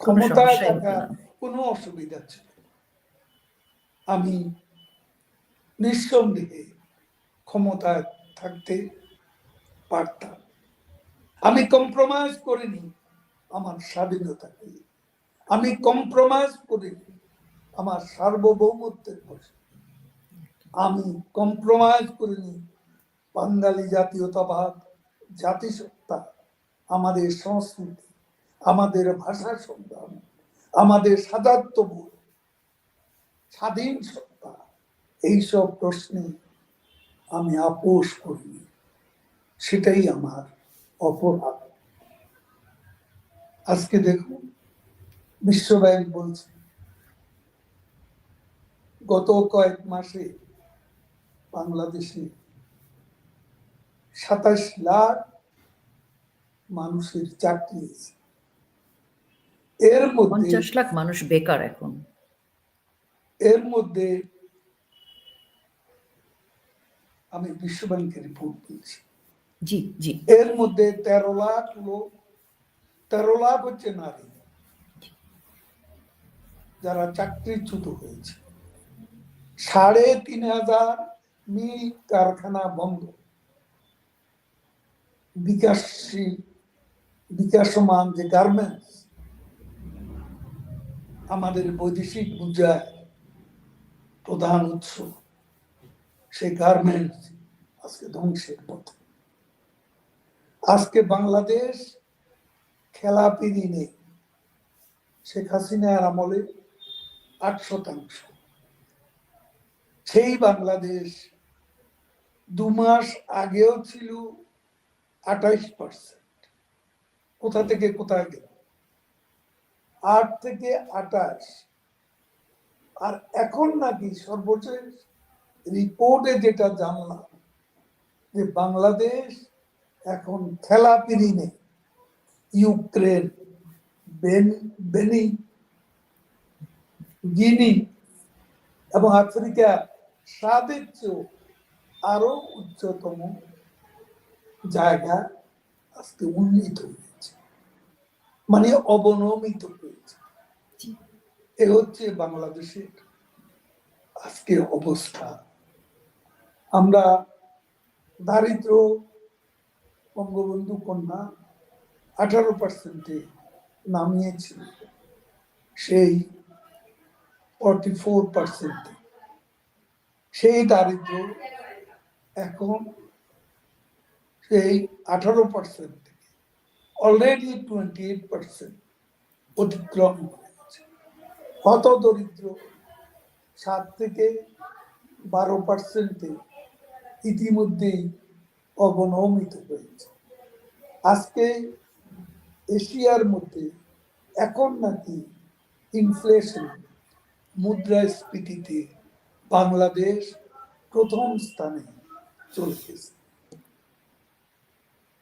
S1: কোনো সমস্যাই হতো না।
S2: কোনো অসুবিধা ছিল না। আমি নিঃসন্দেহে ক্ষমতায় থাকতে পারতাম। আমি কম্প্রোমাইজ করিনি আমার স্বাধীনতাকে, আমি কম্প্রোমাইজ করিনি আমার সার্বভৌমত্বের প্রশ্নে, আমি কম্প্রোমাইজ করিনি বাঙালি জাতীয়তাবাদ, জাতিসত্তা, আমাদের সংস্কৃতি, আমাদের ভাষা সংগ্রাম, আমাদের সাদাত্ম্যবোধ, স্বাধীন সত্তা, এইসব প্রশ্নে আমি আপোষ করিনি। সেটাই আমার অপরাধ। আজকে দেখুন, বিশ্বব্যাংক বলছে গত কয়েক মাসে বাংলাদেশে ২৭ লাখ মানুষের চাকরি আছে। এর মধ্যে
S1: 50 লাখ মানুষ বেকার এখন।
S2: এর মধ্যে আমি বিশ্বব্যাংকের রিপোর্ট বলছি,
S1: জি জি
S2: এর মধ্যে 13 লাখ লোক, 13 লাখ হচ্ছে নারী যারা চাকরিচ্যুত হয়েছে। ৩,৫০০ মিল কারখানা বন্ধ। বিকাশমান যে গার্মেন্টস, আমাদের বৈদেশিক মুদ্রার প্রধান উৎস, সেই গার্মেন্টস আজকে ধ্বংসের পথে। আজকে বাংলাদেশ খেলাপিরি নেই। শেখ হাসিনার আমলে ৮%। সেই বাংলাদেশ 2 মাস আগেও ছিল ২৮%। কোথা থেকে কোথায় গেল? ৮ থেকে ২৮। আর এখন নাকি সর্বশেষ রিপোর্টে যেটা জানলাম, যে বাংলাদেশ এখন খেলাপিরি নেই। ইউক্রেন, বেনি, গিনি এবং আফ্রিকা সাদের চেয়েও আরো উচ্চতম জায়গা আজকে উন্নীত হয়েছে, মানে অবনমিত হয়েছে। এ হচ্ছে বাংলাদেশের আজকের অবস্থা। আমরা দারিদ্র বঙ্গবন্ধু কন্যা 18% নামিয়েছি, সেই 44%। সেই দারিদ্র এখন সেই 18% থেকে অলরেডি 28% অতিক্রম করেছে। হত দরিদ্র 7 থেকে 12%-এ ইতিমধ্যেই অবনমিত হয়েছে। আজকে এশিয়ার মধ্যে এখন নাকি ইনফ্লেশন, মুদ্রাস্ফীতিতে বাংলাদেশ প্রথম স্থানে চলে গেছে।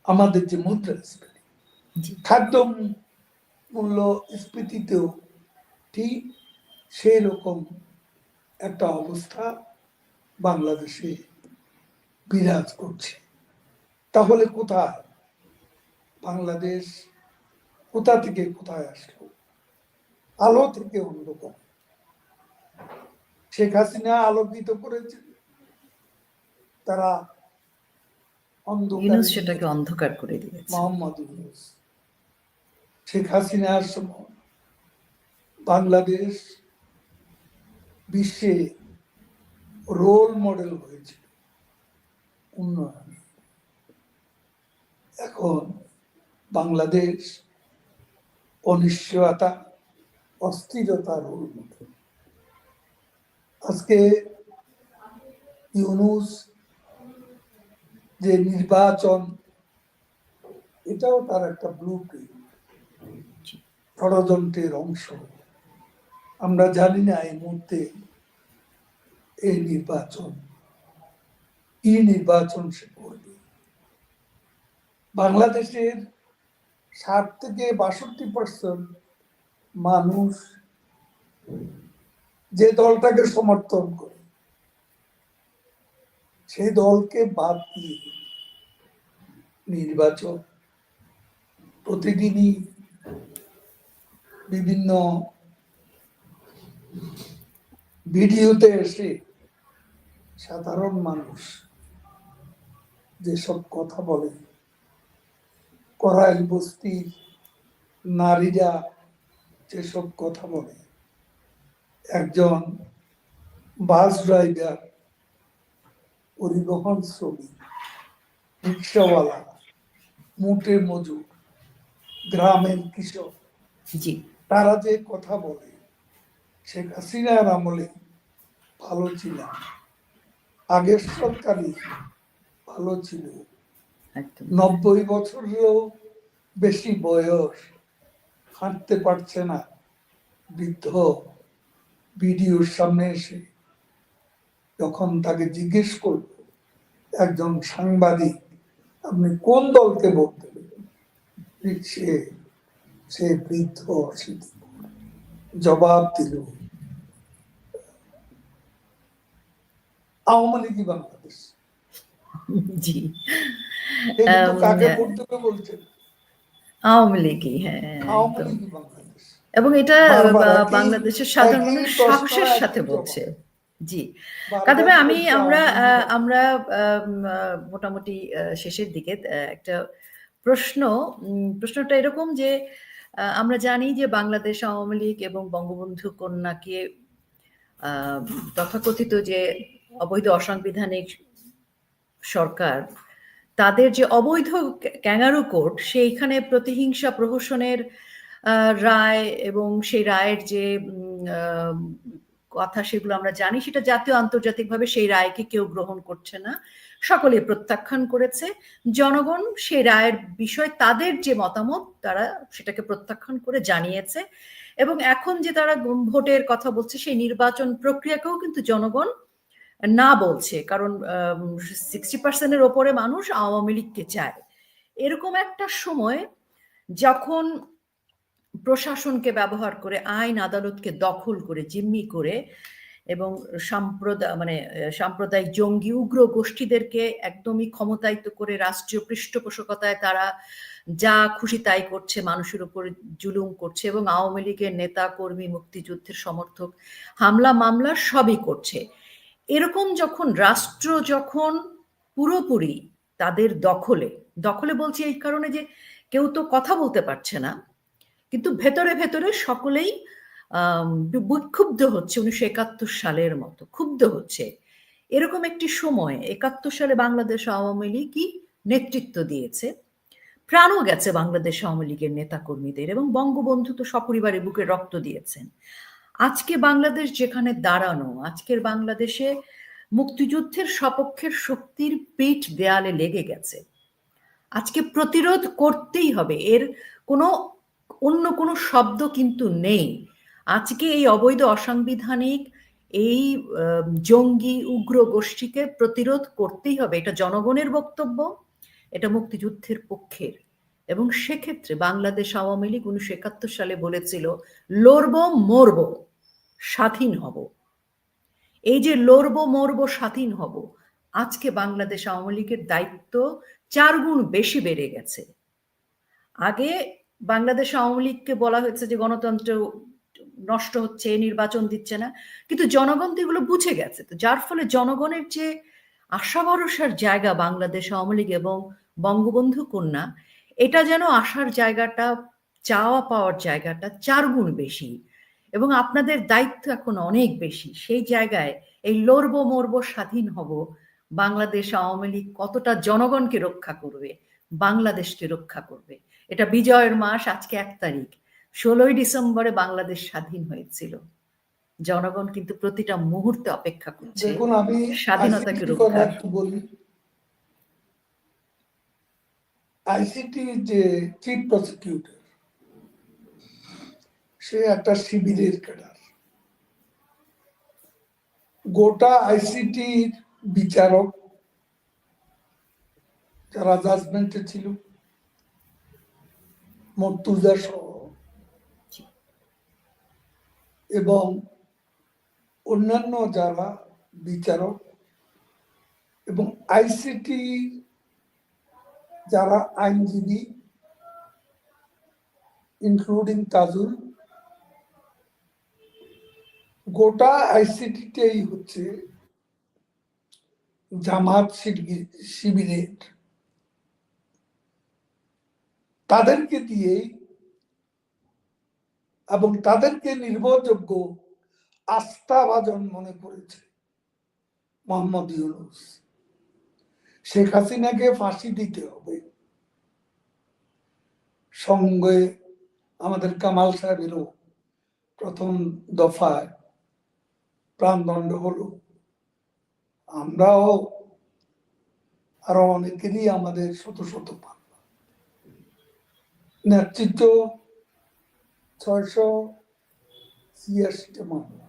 S2: আমাদের যে মুদ্রাস্ফীতি, খাদ্য মূল্য স্ফীতিতেও ঠিক সেই রকম একটা অবস্থা বাংলাদেশে বিরাজ করছে। তাহলে কোথায় বাংলাদেশ, কোথা থেকে কোথায় আসলো? আলো থেকে অন্ধকার। শেখ হাসিনা আলোকিত করেছে, তারা অন্ধকার,
S1: সেটাকে অন্ধকার করে দিয়েছে।
S2: মোহাম্মদ ইউনূস। শেখ হাসিনার সময় বাংলাদেশ বিশ্বে রোল মডেল হয়েছিল উন্নয়নে। এখন বাংলাদেশ অনিশ্চয়তা, অস্থিরতা রোল মডেল। আজকে ইউনূস যে নির্বাচন, এটাও তার একটা ব্লুপ্রিন্ট, ষড়যন্ত্রের অংশ। আমরা জানি না এই মুহূর্তে এই নির্বাচন কি নির্বাচন সে করবে। বাংলাদেশের 60 থেকে 62% মানুষ যে দলটাকে সমর্থন করে সেই দলকে বাদ দিয়ে নির্বাচন প্রতিদিনই বিভিন্ন ভিডিওতে এসে সাধারণ মানুষ যেসব কথা বলে, করাইল বস্তির নারীরা যেসব কথা বলে, একজন বাস ড্রাইভার, পরিবহন শ্রমিক, রিক্সাওয়ালা, মুটে মজুর, গ্রামের কৃষক,
S1: জি
S2: তারা যে কথা বলে, শেখ হাসিনার আমলে ভালো ছিল, আগের সরকারই ভালো ছিল,
S1: একদম
S2: 90 বছরেরও বেশি বয়স, হাঁটতে পারছে না বৃদ্ধ, ভিডিওর সামনে এসে যখন তাকে জিজ্ঞেস করল একজন সাংবাদিক, আপনি কোন দলকে ভোট দেবেন, সে বৃদ্ধ জবাব দিল, আওয়ামী লীগই বাংলাদেশ।
S1: জি
S2: কিন্তু কাকে ভোট দেবে বলছেন?
S1: আওয়ামী লীগই, হ্যাঁ
S2: আওয়ামী
S1: একদম।
S2: লীগই বাংলাদেশ।
S1: এবং এটা
S2: বারবার
S1: বাংলাদেশের সাধারণ মানুষ
S2: একই প্রশ্ন,
S1: সাহসের সাথে
S2: একই
S1: বলছে।
S2: জবাব।
S1: জি
S2: বারবার
S1: কাদেবে আমি
S2: বলছে
S1: আমরা
S2: আওয়ামী লীগই বাংলাদেশ।
S1: আমরা মোটামুটি শেষের দিকে একটা প্রশ্নটা এরকম যে আমরা জানি যে বাংলাদেশ আওয়ামী লীগ এবং বঙ্গবন্ধু কন্যাকে তথাকথিত যে অবৈধ অসাংবিধানিক সরকার, তাদের যে অবৈধ ক্যাঙ্গারু কোর্ট, সেইখানে প্রতিহিংসা প্রহসনের রায় এবং সেই রায়ের যে কথা, সেগুলো আমরা জানি, সেটা জাতীয় আন্তর্জাতিকভাবে সেই রায়কে কেউ গ্রহণ করছে না, সকলে প্রত্যাখ্যান করেছে। জনগণ সেই রায়ের বিষয়ে তাদের যে মতামত, তারা সেটাকে প্রত্যাখ্যান করে জানিয়েছে। এবং এখন যে তারা ভোটের কথা বলছে, সেই নির্বাচন প্রক্রিয়াকেও কিন্তু জনগণ না বলছে, কারণ 60% ওপরে মানুষ আওয়ামী লীগকে চায়। এরকম একটা সময় যখন প্রশাসনকে ব্যবহার করে, আইন আদালতকে দখল করে, জিম্মি করে, এবং সাম্প্রদায়িক জঙ্গি উগ্র গোষ্ঠীদেরকে একদমই ক্ষমতায়িত করে রাষ্ট্রীয় পৃষ্ঠপোষকতায় তারা যা খুশি তাই করছে, মানুষের উপর জুলুম করছে, এবং আওয়ামী লীগের নেতা কর্মী, মুক্তিযুদ্ধের সমর্থক হামলা মামলা সবই করছে। এরকম যখন রাষ্ট্র যখন পুরোপুরি তাদের দখলে বলছি এই কারণে যে কেউ তো কথা বলতে পারছে না, কিন্তু ভেতরে ভেতরে সকলেই বিক্ষুব্ধ হচ্ছে, 1971 সালের মতো ক্ষুব্ধ হচ্ছে। এরকম একটি সময় 71 সালে বাংলাদেশ আওয়ামী লীগই নেতৃত্ব দিয়েছে, প্রাণও গেছে বাংলাদেশ আওয়ামী লীগের নেতা কর্মীদের, এবং বঙ্গবন্ধু তো সপরিবারে বুকে রক্ত দিয়েছেন। আজকে বাংলাদেশ যেখানে দাঁড়ানো, আজকের বাংলাদেশে মুক্তিযুদ্ধের সপক্ষের শক্তির পিঠ দেয়ালে লেগে গেছে। আজকে প্রতিরোধ করতেই হবে, এর অন্য কোনো শব্দ কিন্তু নেই। আজকে এই অবৈধ অসাংবিধানিক এই জঙ্গি উগ্র গোষ্ঠীকে প্রতিরোধ করতেই হবে, এটা জনগণের বক্তব্য, এটা মুক্তিযুদ্ধের পক্ষের। এবং সেক্ষেত্রে বাংলাদেশ আওয়ামী লীগ 1971 সালে বলেছিল, লড়বো মরবো স্বাধীন হব। এই যে লড়বো মরবো স্বাধীন হব, আজকে বাংলাদেশ আওয়ামী লীগের দায়িত্ব 4 গুণ বেশি বেড়ে গেছে। আগে বাংলাদেশ আওয়ামী লীগকে বলা হয়েছে যে গণতন্ত্র নষ্ট হচ্ছে, নির্বাচন দিচ্ছে না, কিন্তু জনগণ তো এগুলো বুঝে গেছে। তো যার ফলে জনগণের যে আশা ভরসার জায়গা বাংলাদেশ আওয়ামী লীগ এবং বঙ্গবন্ধু কন্যা, এটা যেন আশার জায়গাটা, চাওয়া পাওয়ার জায়গাটা 4 গুণ বেশি, এবং আপনাদের দায়িত্ব এখন অনেক বেশি। সেই জায়গায় এই লড়বো মরবো স্বাধীন হব, বাংলাদেশ আওয়ামী লীগ কতটা জনগণকে রক্ষা করবে, বাংলাদেশকে রক্ষা করবে। এটা বিজয়ের মাস, আজকে 1 তারিখ, 16ই ডিসেম্বরে বাংলাদেশ স্বাধীন হয়েছিল। জনগণ কিন্তু প্রতিটা মুহূর্তে অপেক্ষা করছে
S2: দেখুন, আমি
S1: স্বাধীনতাকে
S2: আইসিটির কথা
S1: রক্ষার।
S2: একটু বলি। আইসিটি যে চিফ প্রসিকিউটর, সে একটা শিবিরের ক্যাডার। গোটা আইসিটির বিচারক যারা জাজমেন্টে ছিল, মর্তুজা সহ এবং অন্যান্য যারা বিচারক এবং আইসিটি যারা আইনজীবী ইনক্লুডিং তাজুল, গোটা আইসিটিটাই হচ্ছে জামাত শিবিরের। তাদেরকে দিয়ে এবং তাদেরকে নির্ভরযোগ্য আস্থাভাজন মনে করেছে মোহাম্মদ ইউনূস। শেখ হাসিনাকে ফাঁসি দিতে হবে, সঙ্গে আমাদের কামাল সাহেবেরও প্রথম দফায় প্রাণদণ্ড হলো। আমরাও আরো অনেকেরই আমাদের শত শত মামলা, নেতৃত্ব 686টা মামলা,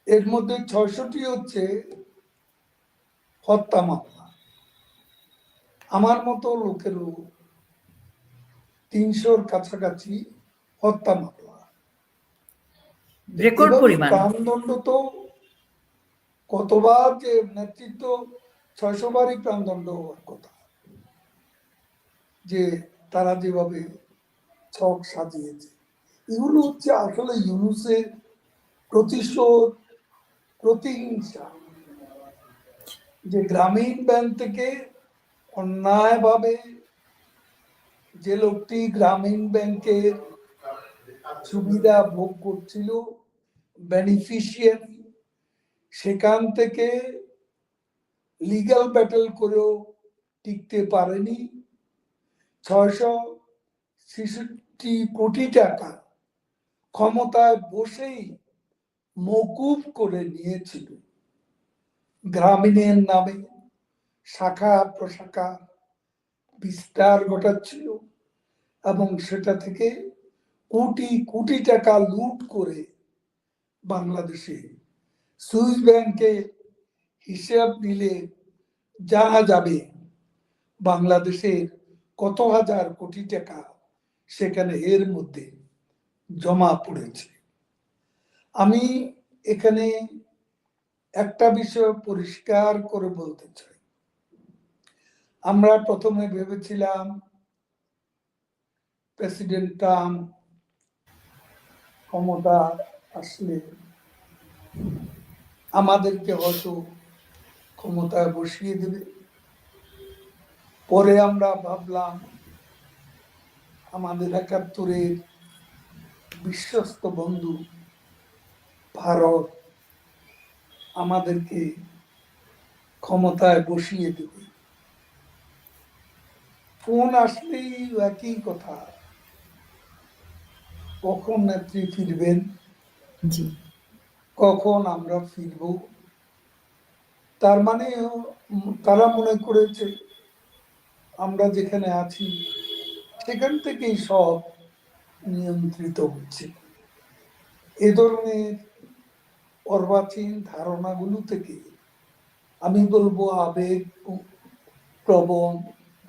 S2: এর মধ্যে 600টি হচ্ছে হত্যা মামলা। আমার মতো লোকেরও 300-র কাছাকাছি হত্যা মামলা।
S1: রেকর্ড পরিমাণ।
S2: প্রাণদণ্ড তো কতবার যে নেতৃত্ব 600 বারই প্রাণদণ্ড হওয়ার কথা, যে তারা যেভাবে ছক সাজিয়েছে। এগুলো হচ্ছে আসলে ইউনূসের প্রতিশোধ, প্রতিহিংসা, যে গ্রামীণ ব্যাংক থেকে অন্যায়ভাবে যে লোকটি গ্রামীণ ব্যাংকের সুবিধা ভোগ করছিল, বেনিফিশিয়ারি, সেখান থেকে লিগ্যাল ব্যাটেল করেও টিকতে পারেনি। 666 কোটি টাকা ক্ষমতায় বসেই মওকুফ করে নিয়েছিল। গ্রামীণের নামে শাখা প্রশাখা বিস্তার ঘটাচ্ছিল এবং সেটা থেকে কোটি কোটি টাকা লুট করে বাংলাদেশে সুইস ব্যাংকে হিসাব নিলে জানা যাবে বাংলাদেশের কত হাজার কোটি টাকা সেখানে এর মধ্যে জমা পড়েছে। আমি এখানে একটা বিষয় পরিষ্কার করে বলতে চাই। আমরা প্রথমে ভেবেছিলাম প্রেসিডেন্ট ট্রাম্প ক্ষমতা আসলে আমাদেরকে হয়তো ক্ষমতায় বসিয়ে দেবে। পরে আমরা ভাবলাম আমাদের ৭১-এর বিশ্বস্ত বন্ধু ভারত আমাদেরকে ক্ষমতায় বসিয়ে দেবে। ফোন আসলেই একই কথা, কখন নেত্রী ফিরবেন, কখন আমরা ফিরব। তার মানে তারা মনে করেছে আমরা যেখানে আছি সেখান থেকেই সব নিয়ন্ত্রিত হচ্ছে। এ ধরনের অর্বাচীন ধারণাগুলো থেকে আমি বলবো আবেগ প্রবণ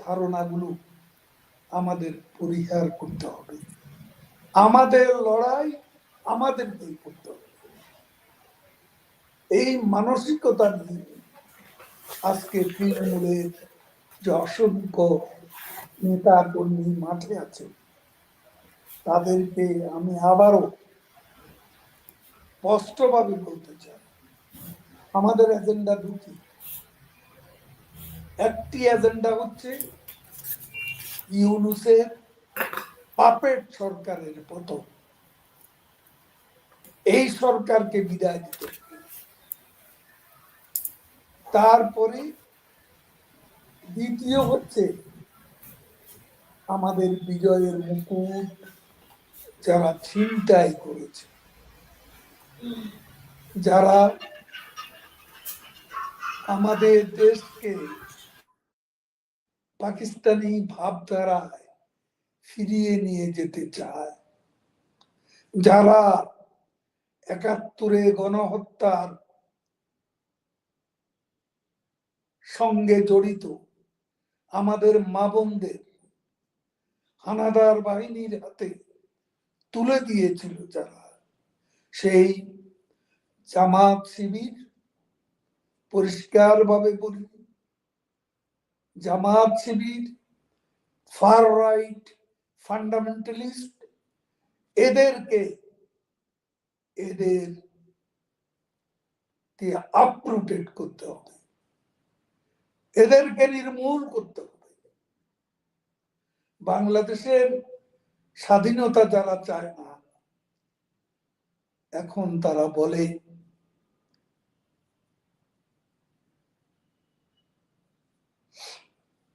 S2: ধারণাগুলো আমাদের পরিহার করতে হবে। আমাদের লড়াই আমাদেরকেই করতে হবে। এই মানসিকতা নিয়ে আজকে তৃণমূলের যে অসংখ্য নেতা কর্মী মাঠে আছে, তাদেরকে আমি আবারও স্পষ্টভাবে বলতে চাই, আমাদের এজেন্ডা দুটি। একটি এজেন্ডা হচ্ছে ইউনূসের পাপেট সরকারের পতন, এই সরকারকে বিদায় দিতে। তারপরে দ্বিতীয় হচ্ছে আমাদের বিজয়ের মুকুট যারা ছিনতাই করেছে, যারা আমাদের দেশকে পাকিস্তানি ভাবধারায় ফিরিয়ে নিয়ে যেতে চায়, যারা ৭১-এ গণহত্যার সঙ্গে জড়িত আমাদের মা বোনদের হানাদার বাহিনীর হাতে তুলে দিয়েছিল যারা, সেই জামাত শিবির, পরিষ্কারভাবে বলি, Jamaat Shibir, fur right fundamentalist, এদেরকে আপরুটেড করতে হবে, এদেরকে নির্মূল করতে হবে। বাংলাদেশের স্বাধীনতা যারা চায় না, এখন তারা বলে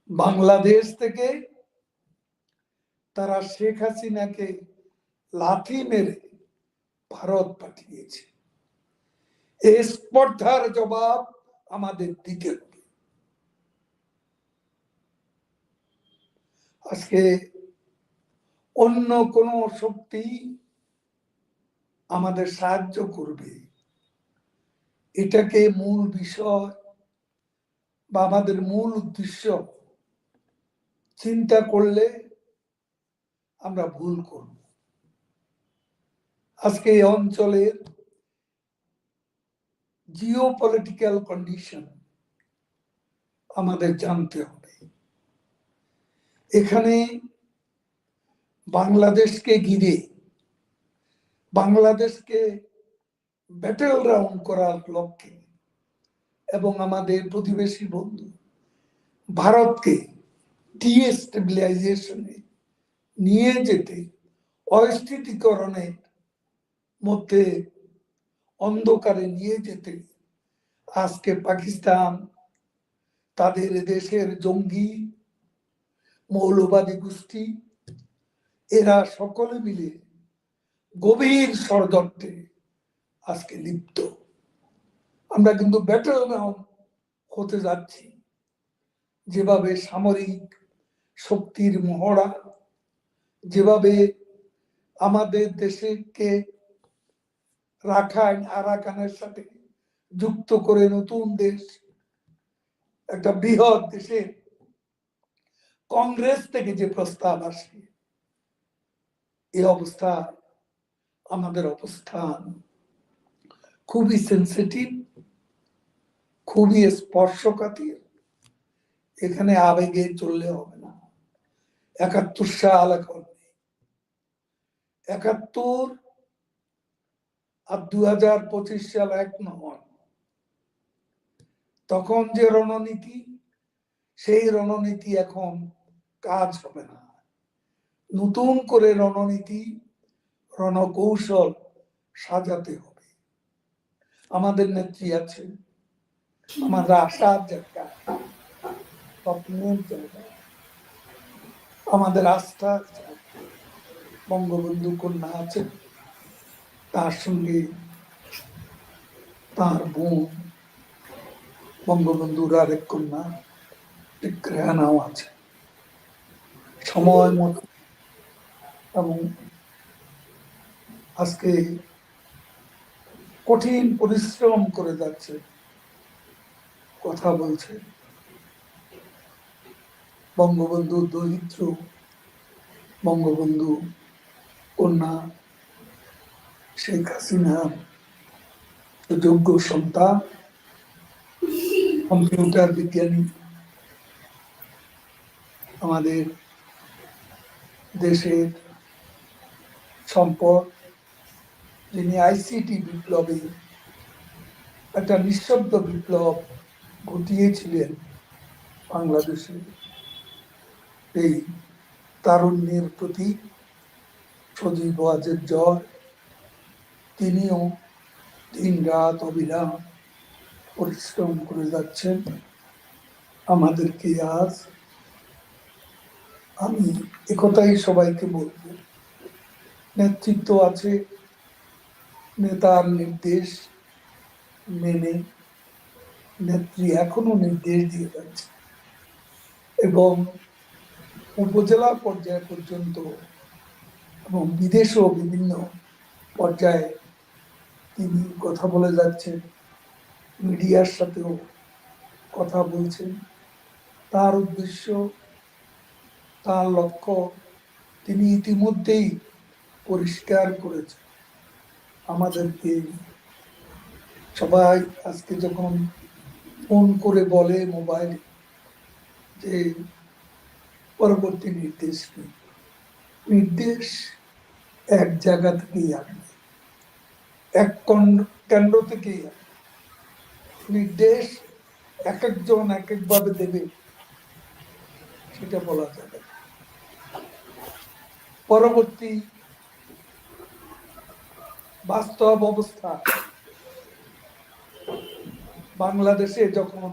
S2: বাংলাদেশ থেকে তারা শেখ হাসিনাকে লাথি মেরে ভারত পাঠিয়েছে, এই স্পর্ধার জবাব আমাদের দিতে হবে। আজকে অন্য কোন শক্তি আমাদের সাহায্য করবে, এটাকে মূল বিষয় বা আমাদের মূল উদ্দেশ্য চিন্তা করলে আমরা ভুল করব। আজকে এই অঞ্চলের জিওপলিটিক্যাল কন্ডিশন আমাদের জানতে হবে। এখানে বাংলাদেশকে ঘিরে, বাংলাদেশকে ব্যাটেল গ্রাউন্ড করার লক্ষ্যে এবং আমাদের প্রতিবেশী বন্ধু ভারতকে ডিস্টেবিলাইজেশনে নিয়ে যেতে, অস্থিতিকরণের মধ্যে অন্ধকারে নিয়ে যেতে আজকে পাকিস্তান তাদের দেশের জঙ্গি মৌলবাদী গোষ্ঠী এরা সকলে মিলে গভীর ষড়যন্ত্রে আজকে লিপ্ত। আমরা কিন্তু ব্যাটল গ্রাউন্ড হতে যাচ্ছি। যেভাবে সামরিক শক্তির মহড়া, যেভাবে আমাদের দেশকে রাখাইন আরাকানের সাথে যুক্ত করে নতুন দেশ, একটা বৃহৎ দেশে কংগ্রেস থেকে যে প্রস্তাব আসে, এই অবস্থা আমাদের অবস্থান খুবই সেন্সিটিভ, খুবই স্পর্শকাতর। এখানে আবেগে চললে হবে না। ৭১ সাল এখন, ৭১ আর ২০২৫ সাল এক নয়। তখন যে রণনীতি, সেই রণনীতি এখন কাজ হবে না। নতুন করে রণনীতি, রণকৌশল সাজাতে হবে। আমাদের নেত্রী আছে, আমাদের আশার জায়গা, স্বপ্নের জায়গা, আমাদের আস্থার জায়গা। বঙ্গবন্ধু কন্যা আছে, তার সঙ্গে তার বোন বঙ্গবন্ধুর আরেক কন্যা রেহানাও আছে। সময় মতো এবং আজকে কঠিন পরিশ্রম করে যাচ্ছে, কথা বলছে। বঙ্গবন্ধু দরিদ্র, বঙ্গবন্ধু কন্যা শেখ হাসিনা যোগ্য সন্তান, কম্পিউটার বিজ্ঞানী, আমাদের দেশের সম্পদ, যিনি আইসিটি বিপ্লবে একটা নিঃশব্দ বিপ্লব ঘটিয়েছিলেন বাংলাদেশে। এই তারুণ্যের প্রতি সজীব ওয়াজেদ জয়, তিনিও দিন রাত অবিরাম পরিশ্রম করে যাচ্ছেন। আমাদেরকে আজ আমি একথাই সবাইকে বলব, নেতৃত্ব আছে, নেতার নির্দেশ মেনে নেত্রী এখনো নির্দেশ দিয়ে যাচ্ছে এবং উপজেলা পর্যায় পর্যন্ত এবং বিদেশেও বিভিন্ন পর্যায়ে তিনি কথা বলে যাচ্ছেন, মিডিয়ার সাথেও কথা বলছেন। তার উদ্দেশ্য, তার লক্ষ্য তিনি ইতিমধ্যেই পরিষ্কার করেছে। আমাদেরকে সবাই আজকে যখন ফোন করে বলে মোবাইল যে পরবর্তী নির্দেশ কি, নির্দেশ এক জায়গা থেকেই আসবে, এক কেন্দ্র থেকেই আসবে। নির্দেশ এক একজন এক একভাবে দেবে সেটা বলা যাবে না। পরবর্তী বাস্তব অবস্থা বাংলাদেশে যখন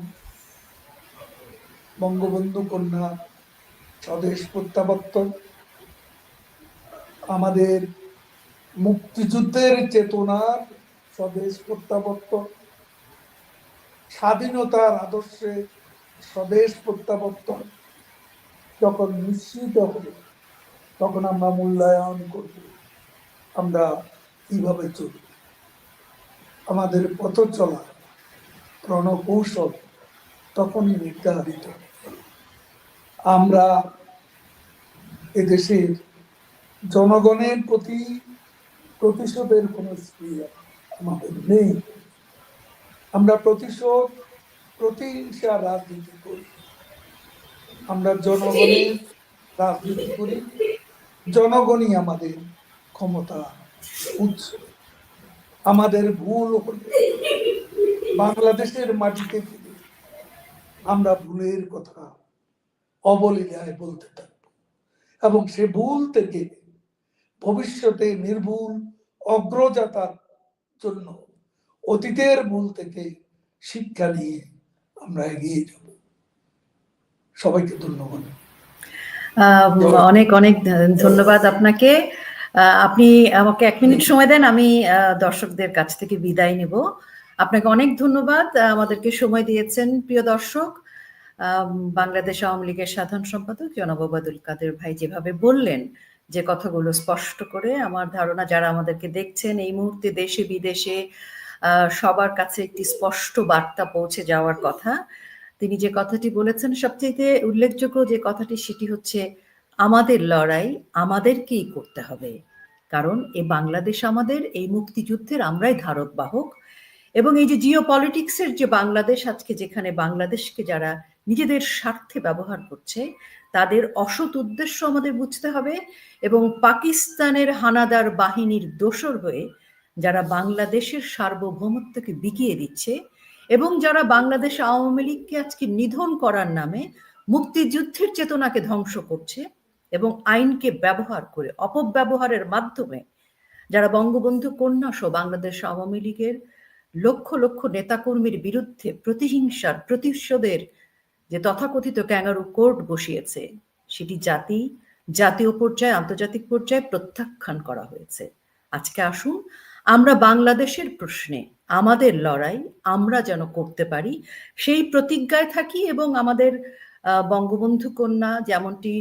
S2: বঙ্গবন্ধু কন্যা স্বদেশ প্রত্যাবর্তন, আমাদের মুক্তিযুদ্ধের চেতনার স্বদেশ প্রত্যাবর্তন, স্বাধীনতার আদর্শে স্বদেশ প্রত্যাবর্তন যখন নিশ্চিত হবে, তখন আমরা মূল্যায়ন করব আমরা কিভাবে চলব। আমাদের পথ চলা রণকৌশল তখনই নির্ধারিত। আমরা এদেশের জনগণের প্রতি প্রতিশোধের কোন স্পৃহা আমাদের নেই। আমরা প্রতিহিংসা রাজনীতি করি, আমরা জনগণের রাজনীতি করি, জনগণই আমাদের ক্ষমতা উৎস। আমাদের ভুল হলে বাংলাদেশের মাটিতে ফিরে আমরা ভুলের কথা অবলীলায় বলতে থাকবো এবং সে ভুল থেকে ভবিষ্যতে নির্ভুল অগ্রযাত্রার জন্য অতীতের ভুল থেকে শিক্ষা নিয়ে আমরা এগিয়ে যাব। সবাইকে ধন্যবাদ।
S1: অনেক অনেক ধন্যবাদ আপনাকে। আপনি আমাকে 1 মিনিট সময় দেন, আমি দর্শকদের কাছ থেকে বিদায় নেব। আপনাকে অনেক ধন্যবাদ, আমাদেরকে সময় দিয়েছেন। প্রিয় দর্শক, বাংলাদেশ আওয়ামী লীগের সাধারণ সম্পাদক জনাব ওবায়দুল কাদের ভাই যেভাবে বললেন, যে কথাগুলো স্পষ্ট করে, আমার ধারণা যারা আমাদেরকে দেখছেন এই মুহূর্তে দেশে বিদেশে সবার কাছে একটি স্পষ্ট বার্তা পৌঁছে যাওয়ার কথা। তিনি যে কথাটি বলেছেন সবচেয়ে উল্লেখযোগ্য যে কথাটি, সেটি হচ্ছে আমাদের লড়াই আমাদেরকেই করতে হবে, কারণ এই বাংলাদেশ আমাদের, এই মুক্তিযুদ্ধের আমরাই ধারক বাহক। এবং এই যে জিও পলিটিক্সের যে বাংলাদেশ আজকে, যেখানে বাংলাদেশকে যারা নিজেদের স্বার্থে ব্যবহার করছে, তাদের অসৎ উদ্দেশ্য আমাদের বুঝতে হবে। এবং পাকিস্তানের হানাদার বাহিনীর দোসর হয়ে যারা বাংলাদেশের সার্বভৌমত্বকে বিকিয়ে দিচ্ছে এবং যারা বাংলাদেশ আওয়ামী লীগকে আজকে নিধন করার নামে মুক্তিযুদ্ধের চেতনাকে ধ্বংস করছে এবং আইনকে ব্যবহার করে অপব্যবহারের মাধ্যমে যারা বঙ্গবন্ধু কন্যা সহ বাংলাদেশ আওয়ামী লীগের লক্ষ লক্ষ নেতাকর্মীর বিরুদ্ধে প্রতিহিংসার প্রতিশোধের যে তথাকথিত ক্যাঙ্গারু কোর্ট বসিয়েছে, সেটি জাতীয় পর্যায়ে, আন্তর্জাতিক পর্যায়ে প্রত্যাখ্যান করা হয়েছে। আজকে আসুন আমরা বাংলাদেশের প্রশ্নে আমাদের লড়াই আমরা যেন করতে পারি সেই প্রতিজ্ঞায় থাকি এবং আমাদের বঙ্গবন্ধু কন্যা, যেমনটি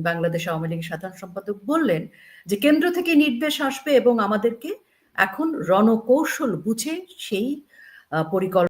S1: বাংলাদেশ আওয়ামী লীগের সাধারণ সম্পাদক বললেন, যে কেন্দ্র থেকে নির্দেশ আসবে এবং আমাদেরকে এখন রণকৌশল বুঝে সেই পরিকল্পনা